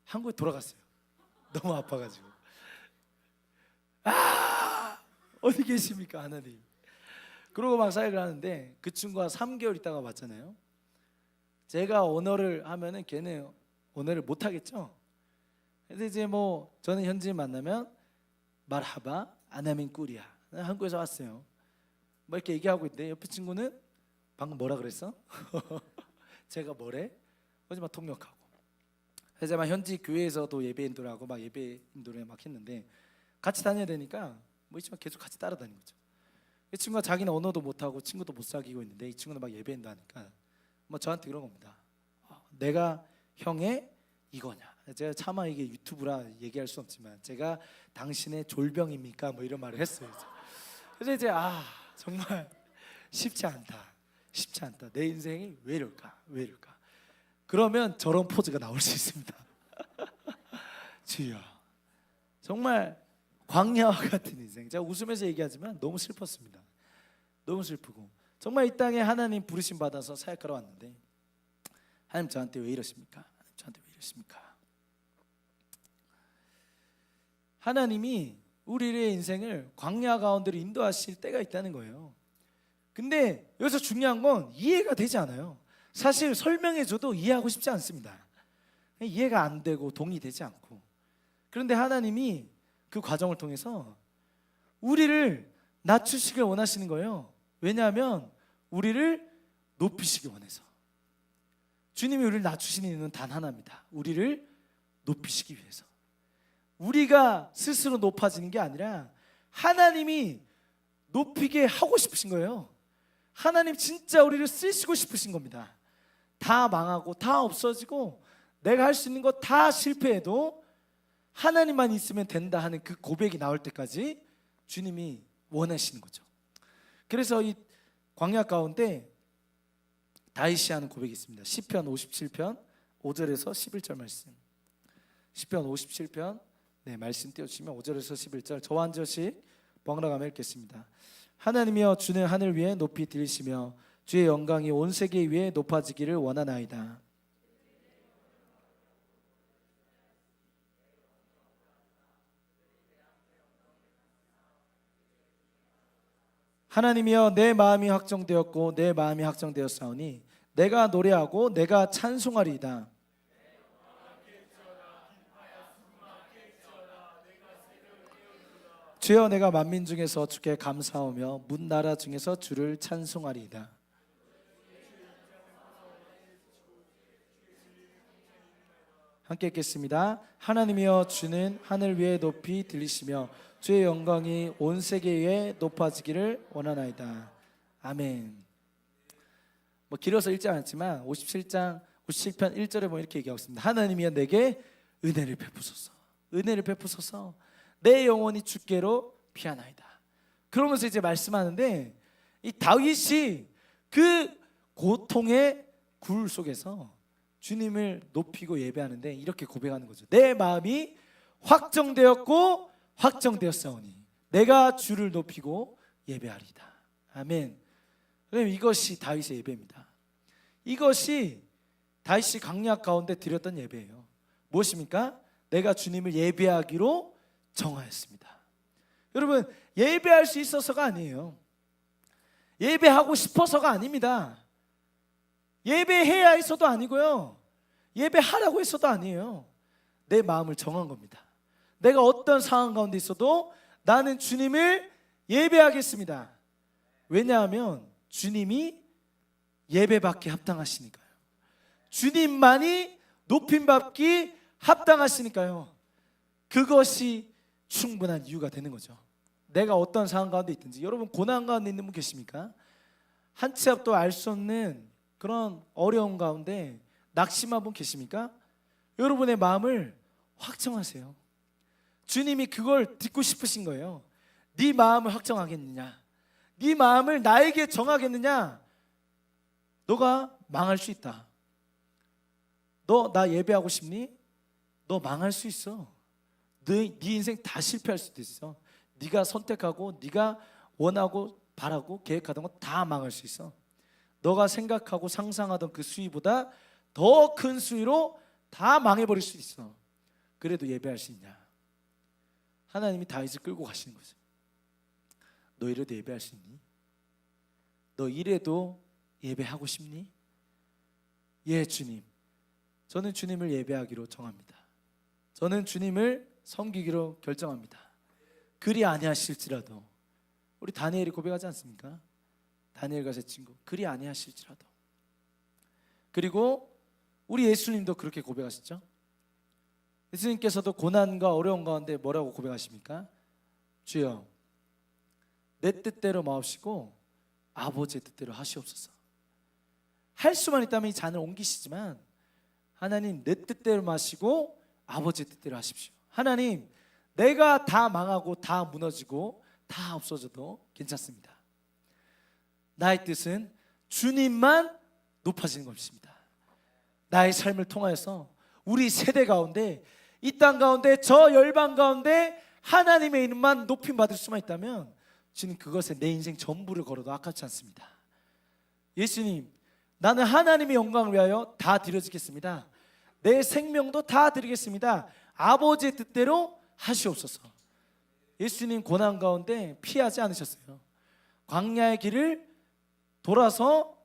한국에 돌아갔어요. 너무 아파가지고. 어디 계십니까 하나님? 그러고 막 사역을 하는데 그 친구가 3개월 있다가 왔잖아요. 제가 언어를 하면은 걔는 언어를 못 하겠죠. 그래서 이제 저는 현지인 만나면 말하바 아나민 꾸리야. 한국에서 왔어요. 이렇게 얘기하고 있는데 옆에 친구는 방금 뭐라 그랬어? 제가 뭐래? 어제 막 통역하고. 그래서 막 현지 교회에서도 예배 인도하고 막 예배 인도를 막 했는데 같이 다녀야 되니까 뭐 있지만 계속 같이 따라다니는 거죠. 이 친구가 자기는 언어도 못하고 친구도 못 사귀고 있는데 이 친구는 막 예배 인도하니까 뭐 저한테 그런 겁니다. 내가 형의 이거냐? 제가 차마 이게 유튜브라 얘기할 수 없지만 제가 당신의 졸병입니까? 뭐 이런 말을 했어요. 그래서 이제 정말 쉽지 않다. 내 인생이 왜 이럴까? 그러면 저런 포즈가 나올 수 있습니다. 주여, 정말 광야와 같은 인생. 제가 웃으면서 얘기하지만 너무 슬펐습니다. 너무 슬프고 정말 이 땅에 하나님 부르심 받아서 사역하러 왔는데 하나님 저한테 왜 이러십니까? 하나님이 우리의 인생을 광야 가운데로 인도하실 때가 있다는 거예요. 근데 여기서 중요한 건 이해가 되지 않아요. 사실 설명해줘도 이해하고 싶지 않습니다. 이해가 안 되고 동의되지 않고. 그런데 하나님이 그 과정을 통해서 우리를 낮추시길 원하시는 거예요. 왜냐하면 우리를 높이시기 원해서. 주님이 우리를 낮추시는 이유는 단 하나입니다. 우리를 높이시기 위해서. 우리가 스스로 높아지는 게 아니라 하나님이 높이게 하고 싶으신 거예요. 하나님 진짜 우리를 쓰시고 싶으신 겁니다. 다 망하고 다 없어지고 내가 할 수 있는 거 다 실패해도 하나님만 있으면 된다 하는 그 고백이 나올 때까지 주님이 원하시는 거죠. 그래서 이 광야 가운데 다윗이 하는 고백이 있습니다. 시편 57편 5절에서 11절 말씀. 시편 57편 말씀 띄워주시면 5절에서 11절 저와 한 절씩 번갈아가며 읽겠습니다. 하나님이여 주는 하늘 위에 높이 들리시며 주의 영광이 온 세계 위에 높아지기를 원하나이다. 하나님이여 내 마음이 확정되었고 내 마음이 확정되었사오니 내가 노래하고 내가 찬송하리이다. 주여 내가 만민 중에서 주께 감사하며 문나라 중에서 주를 찬송하리이다. 함께 읽겠습니다. 하나님이여 주는 하늘 위에 높이 들리시며 주의 영광이 온 세계 위에 높아지기를 원하나이다. 아멘. 뭐 길어서 읽지 않았지만 57편 1절에 보면 이렇게 얘기하고 있습니다. 하나님이여 내게 은혜를 베푸소서 내 영혼이 주께로 피하나이다. 그러면서 이제 말씀하는데 이 다윗이 그 고통의 굴 속에서 주님을 높이고 예배하는데 이렇게 고백하는 거죠. 내 마음이 확정되었고 확정되었사오니 내가 주를 높이고 예배하리이다. 아멘. 그럼 이것이 다윗의 예배입니다. 이것이 다윗이 광야 가운데 드렸던 예배예요. 무엇입니까? 내가 주님을 예배하기로 정하였습니다. 여러분 예배할 수 있어서가 아니에요. 예배하고 싶어서가 아닙니다. 예배해야 해서도 아니고요. 예배하라고 해서도 아니에요. 내 마음을 정한 겁니다. 내가 어떤 상황 가운데 있어도 나는 주님을 예배하겠습니다. 왜냐하면 주님이 예배받기 합당하시니까요. 주님만이 높임받기 합당하시니까요. 그것이 충분한 이유가 되는 거죠. 내가 어떤 상황 가운데 있든지. 여러분 고난 가운데 있는 분 계십니까? 한 치 앞도 알 수 없는 그런 어려움 가운데 낙심한 분 계십니까? 여러분의 마음을 확정하세요. 주님이 그걸 듣고 싶으신 거예요. 네 마음을 확정하겠느냐? 네 마음을 나에게 정하겠느냐? 너가 망할 수 있다. 너 나 예배하고 싶니? 너 망할 수 있어. 네 인생 다 실패할 수도 있어. 네가 선택하고 네가 원하고 바라고 계획하던 거 다 망할 수 있어. 너가 생각하고 상상하던 그 수위보다 더 큰 수위로 다 망해버릴 수 있어. 그래도 예배할 수 있냐? 하나님이 다윗을 끌고 가시는 거죠. 너 이래도 예배할 수 있니? 너 이래도 예배하고 싶니? 예 주님, 저는 주님을 예배하기로 정합니다. 저는 주님을 섬기기로 결정합니다. 그리 아니하실지라도. 우리 다니엘이 고백하지 않습니까? 다니엘과 제 친구, 그리 아니하실지라도. 그리고 우리 예수님도 그렇게 고백하셨죠. 예수님께서도 고난과 어려운 가운데 뭐라고 고백하십니까? 주여 내 뜻대로 마옵시고 아버지의 뜻대로 하시옵소서. 할 수만 있다면 이 잔을 옮기시지만 하나님 내 뜻대로 마시고 아버지의 뜻대로 하십시오. 하나님 내가 다 망하고 다 무너지고 다 없어져도 괜찮습니다. 나의 뜻은 주님만 높아지는 것입니다. 나의 삶을 통하여서 우리 세대 가운데 이 땅 가운데 저 열방 가운데 하나님의 이름만 높임 받을 수만 있다면 주님 그것에 내 인생 전부를 걸어도 아깝지 않습니다. 예수님 나는 하나님의 영광을 위하여 다 드려지겠습니다. 내 생명도 다 드리겠습니다. 아버지의 뜻대로 하시옵소서. 예수님 고난 가운데 피하지 않으셨어요. 광야의 길을 돌아서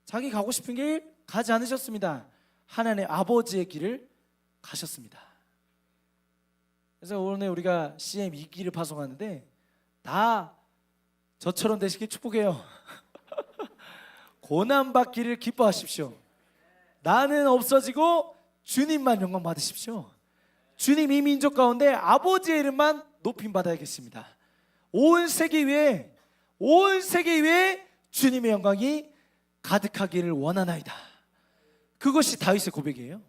자기 가고 싶은 길 가지 않으셨습니다. 하나님의 아버지의 길을 가셨습니다. 그래서 오늘 우리가 CM 2기를 파송하는데 다 저처럼 되시길 축복해요. 고난받기를 기뻐하십시오. 나는 없어지고 주님만 영광 받으십시오. 주님 이 민족 가운데 아버지의 이름만 높임 받아야겠습니다. 온 세계 위에 주님의 영광이 가득하기를 원하나이다. 그것이 다윗의 고백이에요.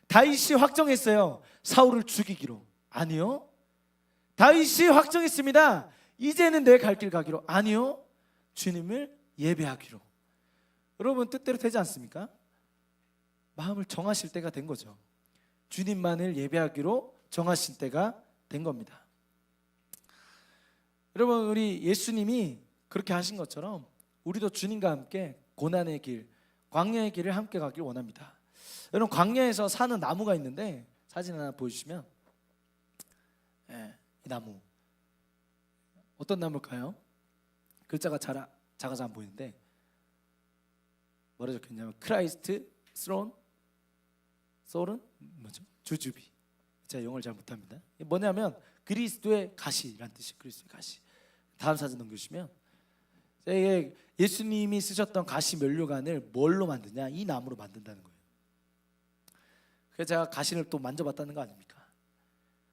다윗이 확정했어요. 사울을 죽이기로. 아니요. 다윗이 확정했습니다. 이제는 내 갈 길 가기로. 아니요. 주님을 예배하기로. 여러분 뜻대로 되지 않습니까? 마음을 정하실 때가 된 거죠. 주님만을 예배하기로 정하신 때가 된 겁니다. 여러분 우리 예수님이 그렇게 하신 것처럼 우리도 주님과 함께 고난의 길, 광야의 길을 함께 가길 원합니다. 여러분 광야에서 사는 나무가 있는데 사진 하나 보여주시면 이 나무 어떤 나무일까요? 글자가 작아서 안 보이는데 뭐라 적혀있냐면 크라이스트 스론 솔은 뭐죠? 주주비. 제가 영어를 잘 못합니다. 뭐냐면 그리스도의 가시라는 뜻이 그리스도의 가시. 다음 사진 넘겨주시면 예수님이 쓰셨던 가시 면류관을 뭘로 만드냐? 이 나무로 만든다는 거예요. 그래서 제가 가시를 또 만져봤다는 거 아닙니까?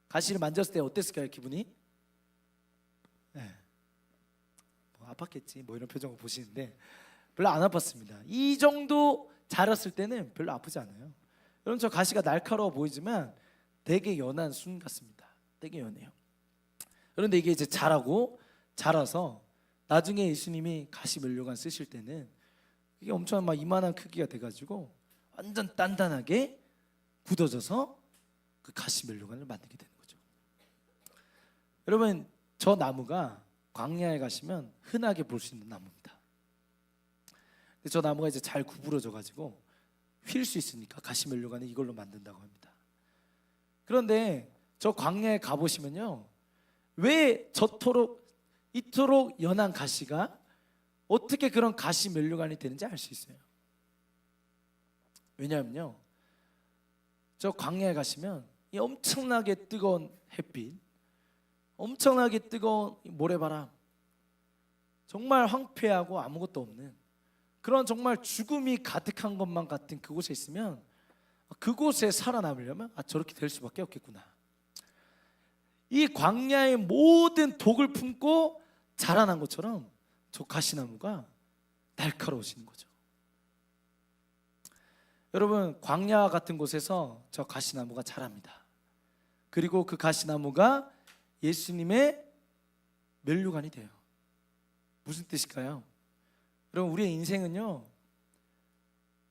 가시를 만졌을 때 어땠을까요? 기분이? 뭐 아팠겠지 뭐 이런 표정을 보시는데 별로 안 아팠습니다. 이 정도 자랐을 때는 별로 아프지 않아요. 여러분 저 가시가 날카로워 보이지만 되게 연한 순 같습니다. 되게 연해요. 그런데 이게 이제 자라서 나중에 예수님이 가시 면류관 쓰실 때는 이게 엄청 막 이만한 크기가 돼가지고 완전 단단하게 굳어져서 그 가시 면류관을 만들게 되는 거죠. 여러분 저 나무가 광야에 가시면 흔하게 볼 수 있는 나무입니다. 저 나무가 이제 잘 구부러져가지고 휠 수 있으니까 가시 면류관을 이걸로 만든다고 합니다. 그런데 저 광야에 가보시면요, 왜 이토록 연한 가시가 어떻게 그런 가시 면류관이 되는지 알 수 있어요. 왜냐하면요, 저 광야에 가시면 이 엄청나게 뜨거운 햇빛, 엄청나게 뜨거운 모래바람, 정말 황폐하고 아무것도 없는 그런 정말 죽음이 가득한 것만 같은 그곳에 있으면 그곳에 살아남으려면 저렇게 될 수밖에 없겠구나. 이 광야의 모든 독을 품고 자라난 것처럼 저 가시나무가 날카로워지는 거죠. 여러분 광야 같은 곳에서 저 가시나무가 자랍니다. 그리고 그 가시나무가 예수님의 면류관이 돼요. 무슨 뜻일까요? 여러분 우리의 인생은요,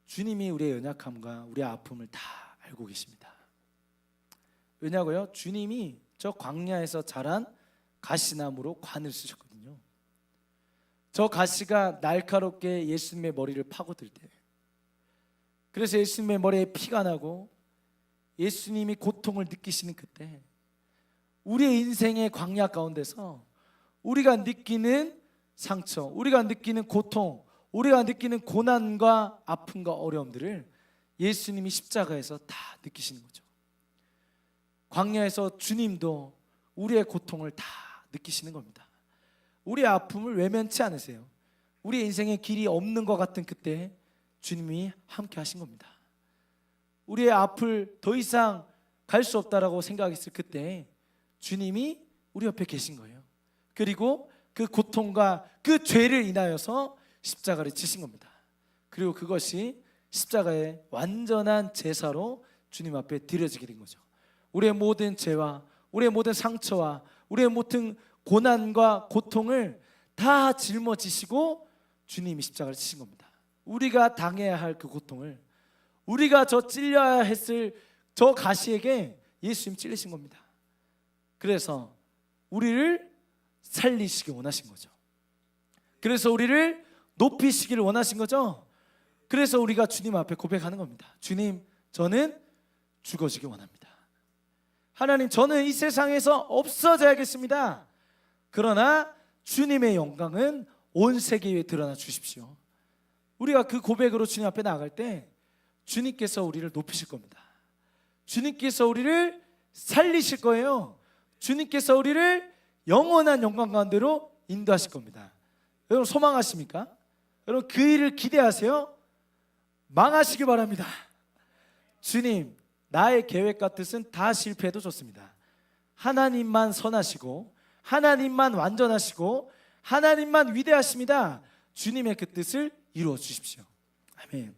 주님이 우리의 연약함과 우리의 아픔을 다 알고 계십니다. 왜냐고요? 주님이 저 광야에서 자란 가시나무로 관을 쓰셨거든요. 저 가시가 날카롭게 예수님의 머리를 파고들 때, 그래서 예수님의 머리에 피가 나고 예수님이 고통을 느끼시는 그때, 우리의 인생의 광야 가운데서 우리가 느끼는 상처, 우리가 느끼는 고통, 우리가 느끼는 고난과 아픔과 어려움들을 예수님이 십자가에서 다 느끼시는 거죠. 광야에서 주님도 우리의 고통을 다 느끼시는 겁니다. 우리의 아픔을 외면치 않으세요. 우리의 인생에 길이 없는 것 같은 그때 주님이 함께 하신 겁니다. 우리의 앞을 더 이상 갈 수 없다라고 생각했을 그때 주님이 우리 옆에 계신 거예요. 그리고 그 고통과 그 죄를 인하여서 십자가를 지신 겁니다. 그리고 그것이 십자가의 완전한 제사로 주님 앞에 드려지게 된 거죠. 우리의 모든 죄와 우리의 모든 상처와 우리의 모든 고난과 고통을 다 짊어지시고 주님이 십자가를 지신 겁니다. 우리가 당해야 할 그 고통을, 우리가 저 찔려야 했을 저 가시에게 예수님 찔리신 겁니다. 그래서 우리를 살리시기 원하신 거죠. 그래서 우리를 높이시기를 원하신 거죠. 그래서 우리가 주님 앞에 고백하는 겁니다. 주님, 저는 죽어지기 원합니다. 하나님, 저는 이 세상에서 없어져야겠습니다. 그러나 주님의 영광은 온 세계에 드러나 주십시오. 우리가 그 고백으로 주님 앞에 나아갈 때 주님께서 우리를 높이실 겁니다. 주님께서 우리를 살리실 거예요. 주님께서 우리를 영원한 영광 가운데로 인도하실 겁니다. 여러분 소망하십니까? 여러분 그 일을 기대하세요? 망하시기 바랍니다. 주님, 나의 계획과 뜻은 다 실패해도 좋습니다. 하나님만 선하시고 하나님만 완전하시고 하나님만 위대하십니다. 주님의 그 뜻을 이루어 주십시오. 아멘.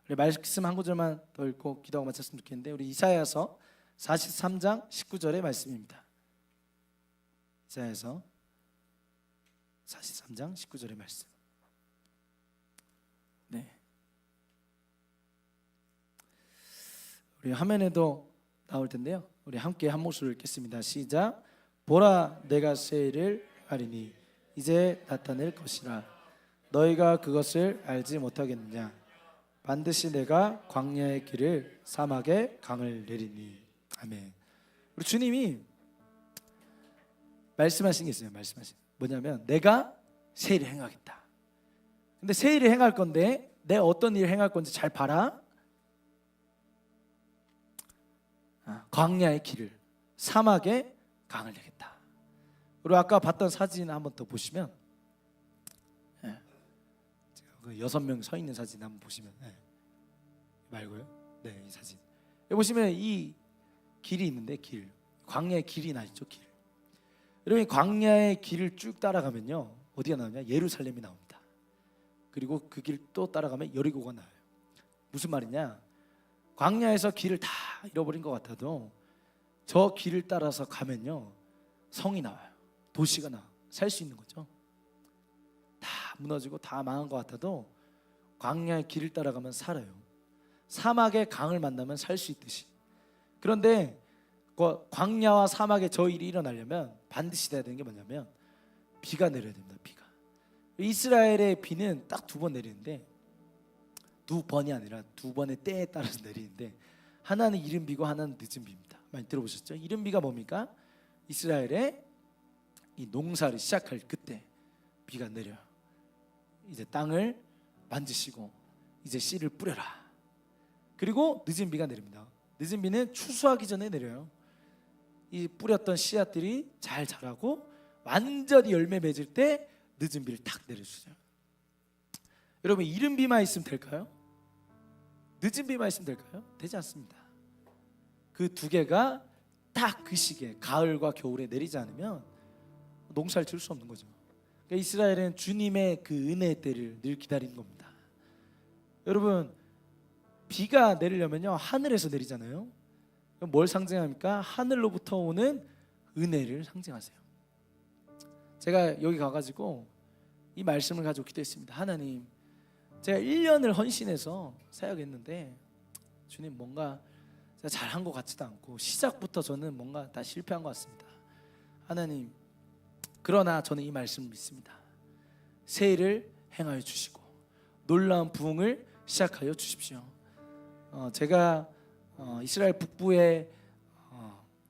우리 말씀 한 구절만 더 읽고 기도하고 마쳤으면 좋겠는데, 우리 이사야서 43장 19절의 말씀입니다. 이사야서 43장 19절의 말씀. 네. 우리 화면에도 나올 텐데요. 우리 함께 한 목소리로 읽겠습니다. 시작. 보라, 내가 새 일을 하리니 이제 나타낼 것이라. 너희가 그것을 알지 못하겠느냐? 반드시 내가 광야의 길을 사막에 강을 내리니. 아멘. 우리 주님이 말씀하신 게 있어요. 뭐냐면 내가 새 일을 행하겠다. 근데 새 일을 행할 건데 내가 어떤 일을 행할 건지 잘 봐라. 광야의 길을, 사막에 강을 내겠다. 우리 아까 봤던 사진 한번 더 보시면, 그 6명 서 있는 사진 한번 보시면, 말고요. 네, 이 사진. 여기 보시면 이 길이 있는데, 길, 광야의 길이 나 있죠. 길. 여러분 광야의 길을 쭉 따라가면요, 어디가 나오냐? 예루살렘이 나옵니다. 그리고 그 길 또 따라가면 여리고가 나와요. 무슨 말이냐? 광야에서 길을 다 잃어버린 것 같아도 저 길을 따라서 가면요, 성이 나와요. 도시가 나와. 살 수 있는 거죠. 다 무너지고 다 망한 것 같아도 광야의 길을 따라가면 살아요. 사막의 강을 만나면 살 수 있듯이. 그런데 광야와 사막에 저 일이 일어나려면 반드시 돼야 되는 게 뭐냐면 비가 내려야 됩니다. 비가. 이스라엘의 비는 딱 2번 내리는데, 2번이 아니라 2번의 때에 따라서 내리는데, 하나는 이른 비고 하나는 늦은 비입니다. 많이 들어보셨죠? 이른 비가 뭡니까? 이스라엘의 이 농사를 시작할 그때 비가 내려요. 이제 땅을 만지시고 이제 씨를 뿌려라. 그리고 늦은 비가 내립니다. 늦은 비는 추수하기 전에 내려요. 이 뿌렸던 씨앗들이 잘 자라고 완전히 열매 맺을 때 늦은 비를 탁 내려주세요. 여러분 이른 비만 있으면 될까요? 늦은 비만 있으면 될까요? 되지 않습니다. 그 2개가 딱 그 시기에, 가을과 겨울에 내리지 않으면 농사를 지을 수 없는 거죠. 그러니까 이스라엘은 주님의 그 은혜의 때를 늘 기다리는 겁니다. 여러분 비가 내리려면요, 하늘에서 내리잖아요. 뭘 상징합니까? 하늘로부터 오는 은혜를 상징하세요. 제가 여기 가가지고 이 말씀을 가지고 기도했습니다. 하나님, 제가 1년을 헌신해서 사역했는데 주님, 뭔가 제가 잘한 것 같지도 않고 시작부터 저는 뭔가 다 실패한 것 같습니다. 하나님, 그러나 저는 이 말씀을 믿습니다. 새 일을 행하여 주시고 놀라운 부흥을 시작하여 주십시오. 제가 이스라엘 북부의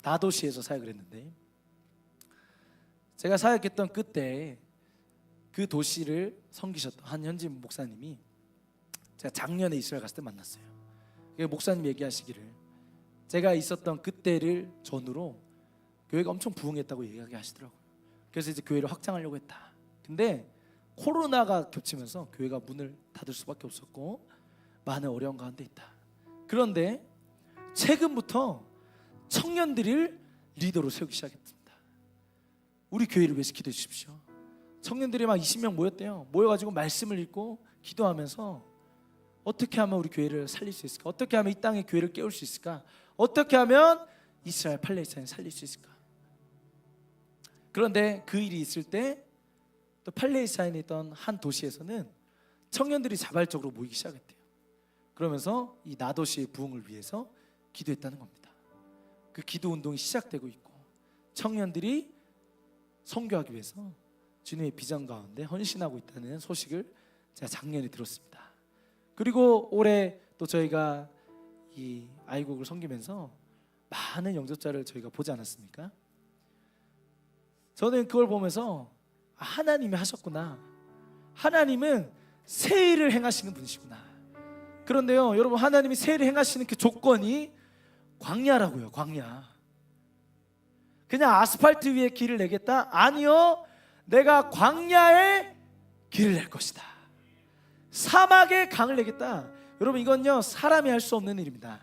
나도시에서 사역을 했는데, 제가 사역했던 그때 그 도시를 섬기셨던 한 현지 목사님이 제가 작년에 이스라엘 갔을 때 만났어요. 목사님 얘기하시기를 제가 있었던 그때를 전후로 교회가 엄청 부흥했다고 이야기하시더라고요. 그래서 이제 교회를 확장하려고 했다. 근데 코로나가 겹치면서 교회가 문을 닫을 수밖에 없었고 많은 어려운 가운데 있다. 그런데 최근부터 청년들을 리더로 세우기 시작했습니다. 우리 교회를 위해서 기도해 주십시오. 청년들이 막 20명 모였대요. 모여가지고 말씀을 읽고 기도하면서 어떻게 하면 우리 교회를 살릴 수 있을까? 어떻게 하면 이 땅의 교회를 깨울 수 있을까? 어떻게 하면 이스라엘 팔레스타인을 살릴 수 있을까? 그런데 그 일이 있을 때 또 팔레스타인에 있던 한 도시에서는 청년들이 자발적으로 모이기 시작했대요. 그러면서 이 나도시의 부흥을 위해서 기도했다는 겁니다. 그 기도 운동이 시작되고 있고 청년들이 선교하기 위해서 주님의 비전 가운데 헌신하고 있다는 소식을 제가 작년에 들었습니다. 그리고 올해 또 저희가 이 아이국을 섬기면서 많은 영접자를 저희가 보지 않았습니까? 저는 그걸 보면서 하나님이 하셨구나. 하나님은 새 일을 행하시는 분이시구나. 그런데요, 여러분, 하나님이 새 일을 행하시는 그 조건이 광야라고요. 광야. 그냥 아스팔트 위에 길을 내겠다? 아니요, 내가 광야에 길을 낼 것이다. 사막에 강을 내겠다. 여러분, 이건요 사람이 할 수 없는 일입니다.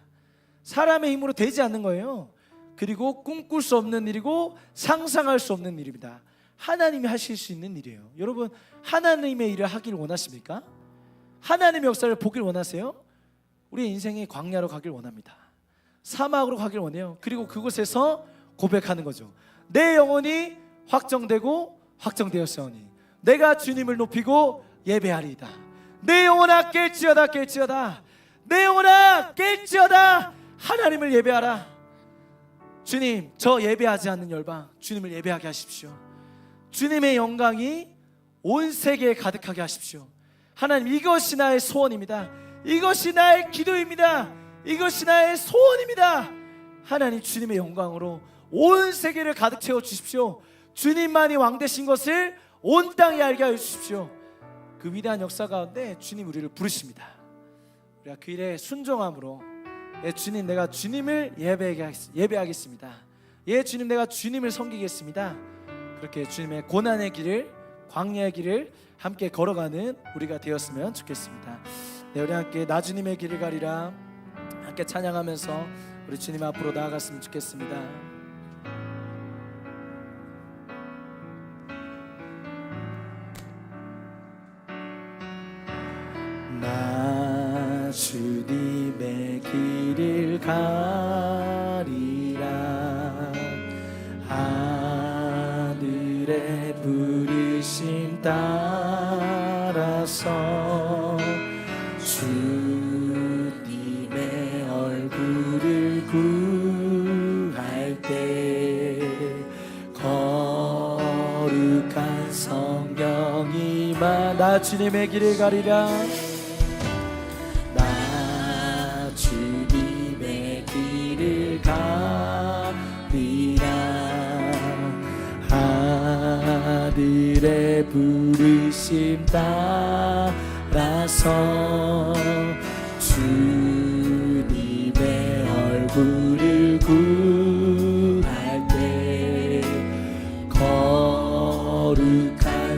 사람의 힘으로 되지 않는 거예요. 그리고 꿈꿀 수 없는 일이고 상상할 수 없는 일입니다. 하나님이 하실 수 있는 일이에요. 여러분, 하나님의 일을 하길 원하십니까? 하나님의 역사를 보길 원하세요? 우리 인생이 광야로 가길 원합니다. 사막으로 가길 원해요. 그리고 그곳에서 고백하는 거죠. 내 영혼이 확정되고 확정되었사오니 내가 주님을 높이고 예배하리이다. 내 영혼아 깰지어다 깰지어다. 내 영혼아 깰지어다. 하나님을 예배하라. 주님, 저 예배하지 않는 열방 주님을 예배하게 하십시오. 주님의 영광이 온 세계에 가득하게 하십시오. 하나님, 이것이 나의 소원입니다. 이것이 나의 기도입니다. 이것이 나의 소원입니다. 하나님, 주님의 영광으로 온 세계를 가득 채워 주십시오. 주님만이 왕 되신 것을 온 땅에 알게 하여 주십시오. 그 위대한 역사 가운데 주님 우리를 부르십니다. 우리가 그 일에 순종함으로, 예 주님, 내가 주님을 예배하겠습니다. 예 주님, 내가 주님을 섬기겠습니다. 그렇게 주님의 고난의 길을, 광야의 길을 함께 걸어가는 우리가 되었으면 좋겠습니다. 네, 우리 함께 나 주님의 길을 가리라 함께 찬양하면서 우리 주님 앞으로 나아갔으면 좋겠습니다. 나 주님의 길을 가리라. 하늘의 부르심 따라서 주님의 얼굴을 구할 때 거룩한 성령이 나 주님의 길을 가리라. 하늘의 부르심 따라서 주님의 얼굴을 구할 때 거룩한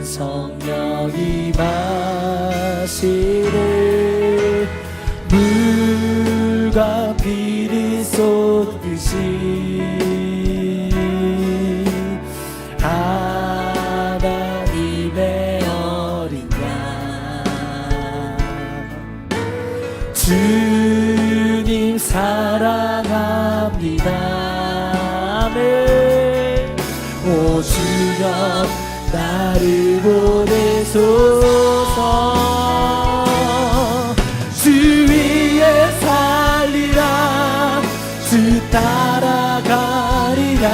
성령이 마시네. 물과 피를 쏟듯이 하나님의 어린 양 주님 사랑합니다. 아멘. 오 주여 나를 보내소서. 주 위에 살리라. 주 따라가리라.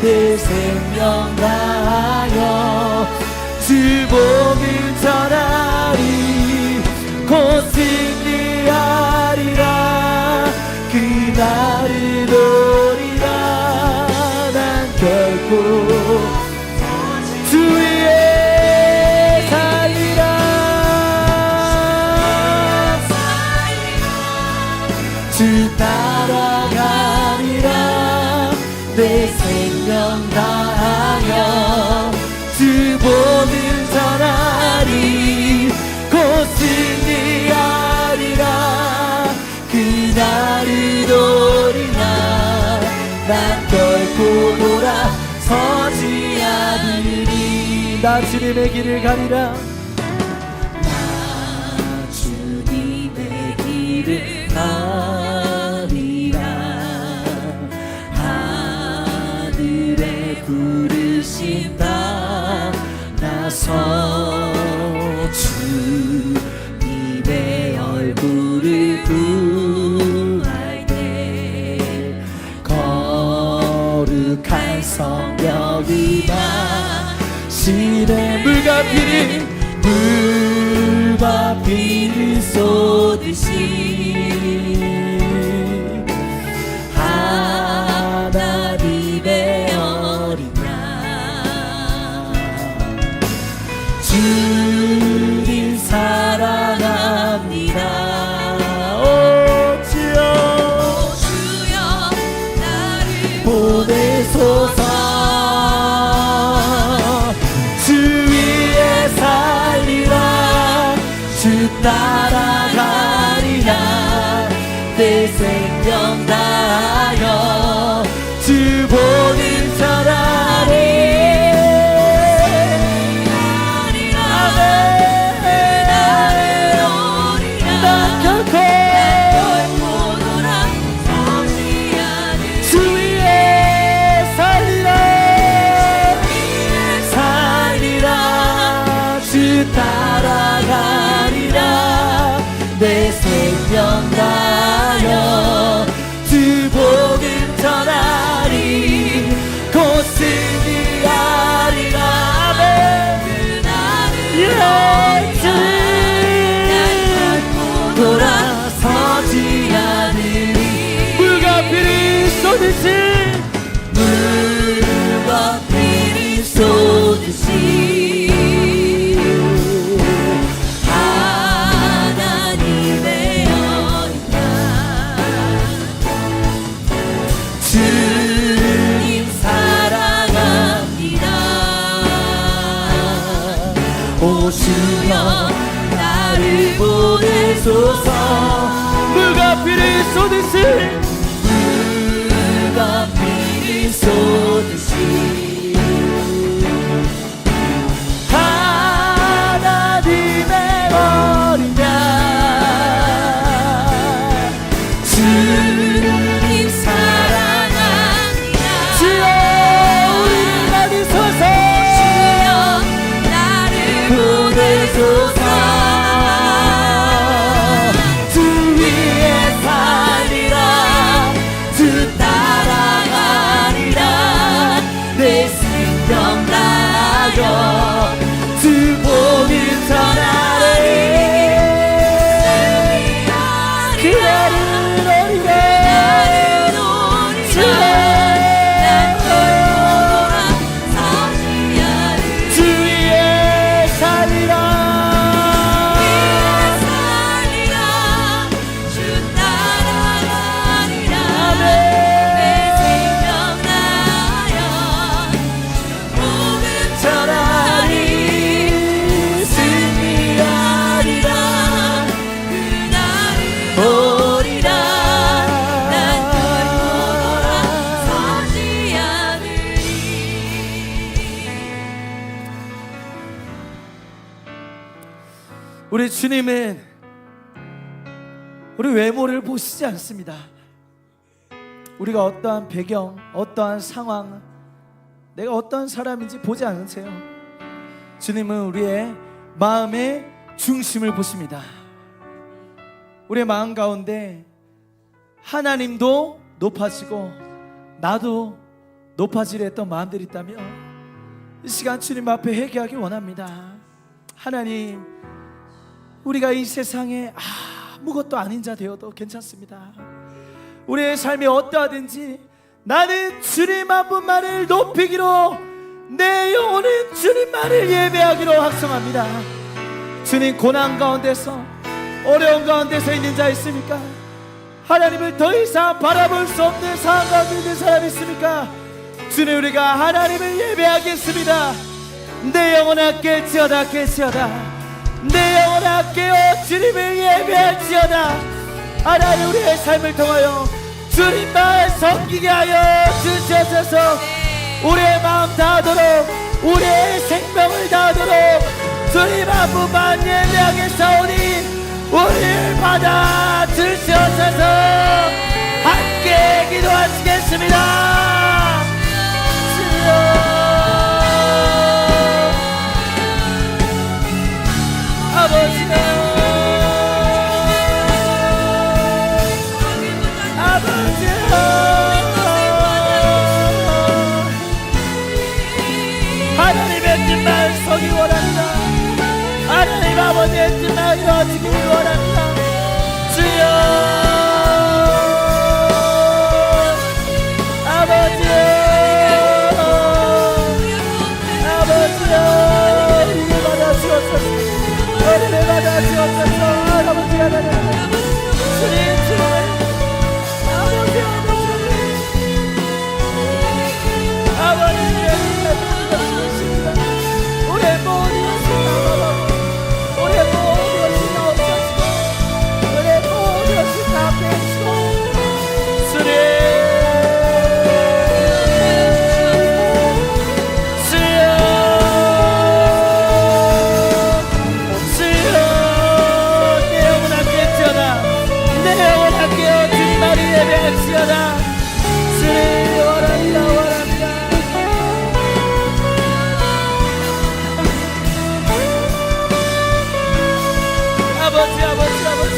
내 생명 다하여 주 복을 전하리. 곧 승리하리라. 그날을 노리라. 난 결코 주 위에 살리라. 주 따라가리라. 내 생명 다하여 주 복을 전하리. 곧 승리하리라. 그날을 나 주님의 길을 가리라. 나 주님의 길을 가리라. 하늘에 부르심 따라서 주님의 얼굴을 구할 때 거룩한 성령이다. 시내 물과 비를 쏟으시 하나님의 어린 양 주님 사랑합니다. 오 주여 나를 보내소서. 따라가리라. 내 생명 다하여 주 보는 차라리 난 결코 주 위에 살리라. 주 따라가리라. 내 생명 다하여 주 복음 전하리. 곧 승리하리라. 돌아서지 않으리. 물과 비를 쏟으시 주님 사랑합니다. 오 주여 나를 보내소서. 물과 비를 쏟으시 하나님의 어린 양 주님 사랑합니다. 주여 우리를 받으소서. 주여 나를 보내소서. 주 위에 살리라. 주 따라가리라. 내 생명 다하여 주 복음 전하리. 그 날은 오리라. 주 위에 살리라. 주 따라가리라. 내 생명 다하여 복음 전하리. 승리하리라. 그날을 보리라. 난 결코 돌아서지 않으리. 우리 주님은 우리 외모를 보시지 않습니다. 우리가 어떠한 배경, 어떠한 상황, 내가 어떠한 사람인지 보지 않으세요. 주님은 우리의 마음의 중심을 보십니다. 우리의 마음 가운데 하나님도 높아지고 나도 높아지려 했던 마음들이 있다면 이 시간 주님 앞에 회개하기 원합니다. 하나님, 우리가 이 세상에 아무것도 아닌 자 되어도 괜찮습니다. 우리의 삶이 어떠하든지 나는 주님 한 분만을 높이기로, 내 영혼은 주님만을 예배하기로 확성합니다. 주님, 고난 가운데서, 어려운 가운데서 있는 자 있습니까? 하나님을 더 이상 바라볼 수 없는 상황 가운데 있는 사람 있습니까? 주님, 우리가 하나님을 예배하겠습니다. 내 영혼아 깨치어다, 깨치어다. 내 영혼아 깨어 주님을 예배할지어다. 하나님, 우리의 삶을 통하여 주님만 섬기게 하여 주시옵소서. 우리의 마음 다하도록 우리의 생명을 다하도록 주님 한 분만 예배하게 사오니 우리를 받아 주시옵소서. 함께 기도하시겠습니다. 주여 아버지여 아버지여 하나님의 뜻만 서기 원합니다. 하나님 아버지의 뜻만 이루어지기 원합니다. 주여 아버지여 아버지여 우리를 받아주옵소서. 우리를 받아주옵소서. 아버지 하나님 주님 주님 아버지 아버지의 주십니다. 우리의 모든 것을 나눠주고 우리의 모든 것을 나옵소서. 우리의 모든 것을 다 빼시고 주님 주여 주여 내 영혼 함께지어다. 내 영혼 함께여 주님만을 예배할지어다. 주님 원합니다 원합니다. 아버지 아버지 아버지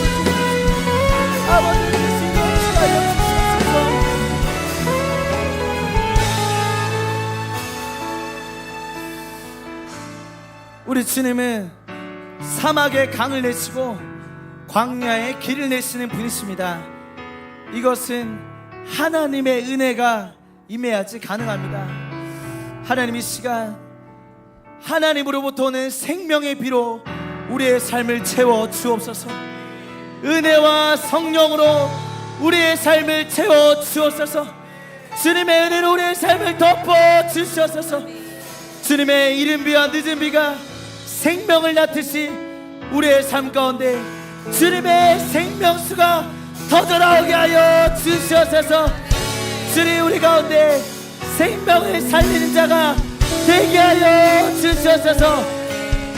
아버지를 신경하여 주시옵소서. 우리 주님은 사막에 강을 내시고 광야에 길을 내시는 분이십니다. 이것은 하나님의 은혜가 임해야지 가능합니다. 하나님 이 시간 하나님으로부터 오는 생명의 비로 우리의 삶을 채워 주옵소서. 은혜와 성령으로 우리의 삶을 채워 주옵소서. 주님의 은혜로 우리의 삶을 덮어 주시옵소서. 주님의 이른 비와 늦은 비가 생명을 낳듯이 우리의 삶 가운데 주님의 생명수가 터져나오게 하여 주시옵소서. 주님 우리 가운데 생명을 살리는 자가 되게 하여 주시옵소서.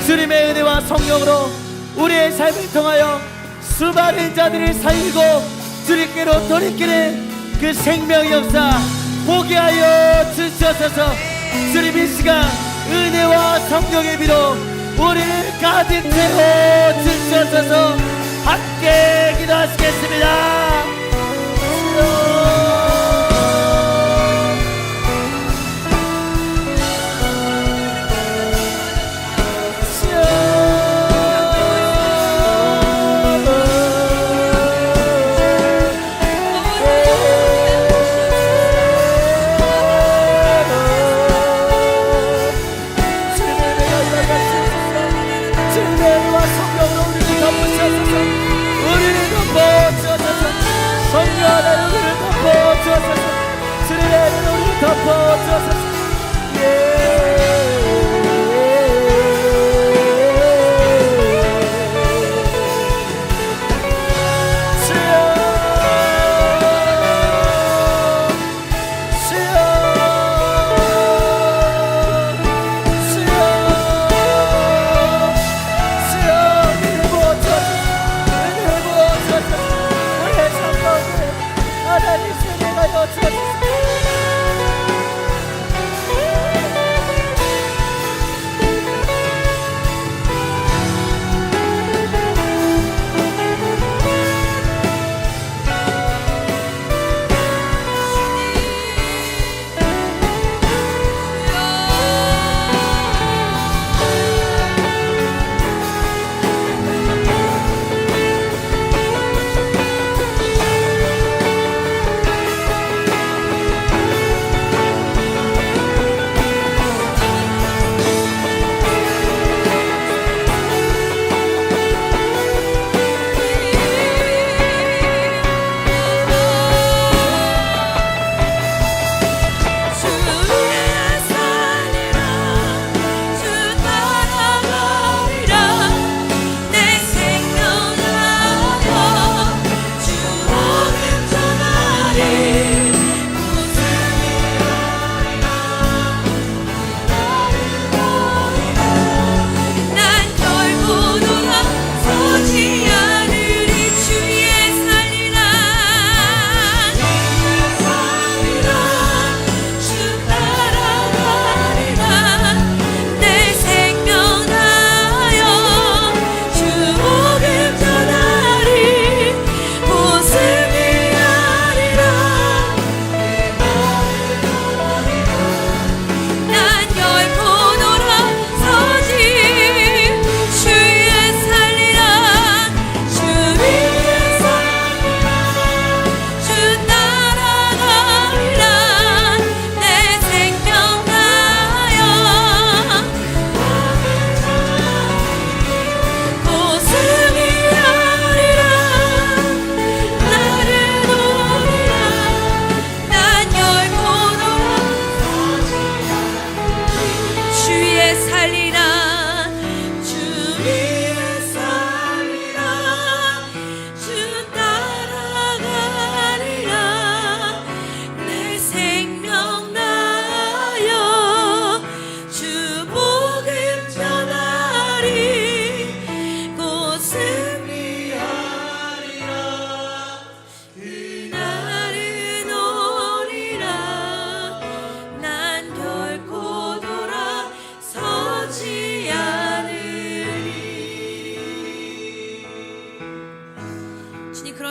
주님의 은혜와 성령으로 우리의 삶을 통하여 수많은 자들을 살리고 주님께로 돌이키는 그 생명의 역사 보게 하여 주시옵소서. 주님 이 시간 은혜와 성령의 비로 우리를 가득 채워 주시옵소서. 함께 기도하시겠습니다.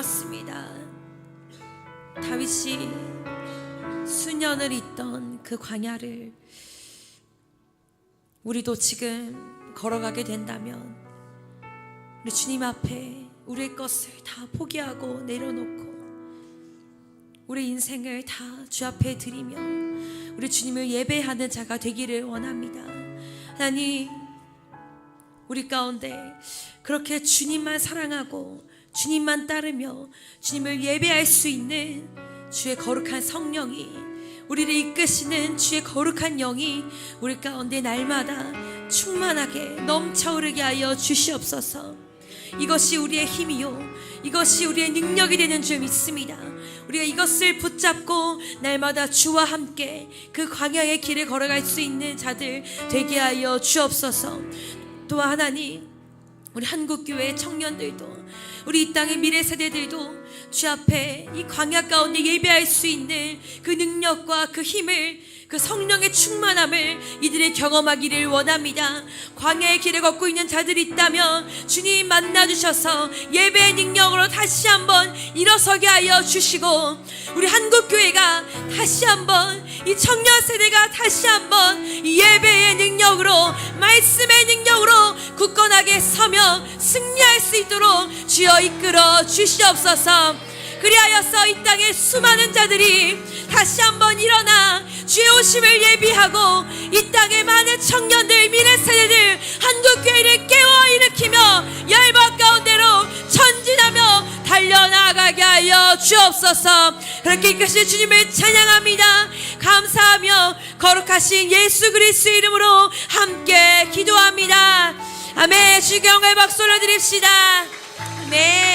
그렇습니다. 다윗이 수년을 있던 그 광야를 우리도 지금 걸어가게 된다면 우리 주님 앞에 우리의 것을 다 포기하고 내려놓고 우리 인생을 다 주 앞에 드리며 우리 주님을 예배하는 자가 되기를 원합니다. 하나님, 우리 가운데 그렇게 주님만 사랑하고 주님만 따르며 주님을 예배할 수 있는 주의 거룩한 성령이, 우리를 이끄시는 주의 거룩한 영이 우리 가운데 날마다 충만하게 넘쳐흐르게 하여 주시옵소서. 이것이 우리의 힘이요, 이것이 우리의 능력이 되는 줄 믿습니다. 우리가 이것을 붙잡고 날마다 주와 함께 그 광야의 길을 걸어갈 수 있는 자들 되게 하여 주옵소서. 또한 하나님, 우리 한국교회 청년들도, 우리 이 땅의 미래 세대들도 주 앞에 이 광야 가운데 예배할 수 있는 그 능력과 그 힘을, 그 성령의 충만함을 이들이 경험하기를 원합니다. 광야의 길을 걷고 있는 자들이 있다면 주님 만나주셔서 예배의 능력으로 다시 한번 일어서게 하여 주시고, 우리 한국교회가 다시 한번, 이 청년 세대가 다시 한번 이 예배의 능력으로, 말씀의 능력으로 굳건하게 서며 승리할 수 있도록 주여 이끌어 주시옵소서. 그리하여서 이 땅의 수많은 자들이 다시 한번 일어나 주의 오심을 예비하고 이 땅의 많은 청년들, 미래 세대들, 한국교회를 깨워 일으키며 열방 가운데로 전진하며 달려나가게 하여 주옵소서. 그렇게 이끄신 주님을 찬양합니다. 감사하며 거룩하신 예수 그리스도의 이름으로 함께 기도합니다. 아멘. 주께 영광의 박수 올려드립시다. 아멘.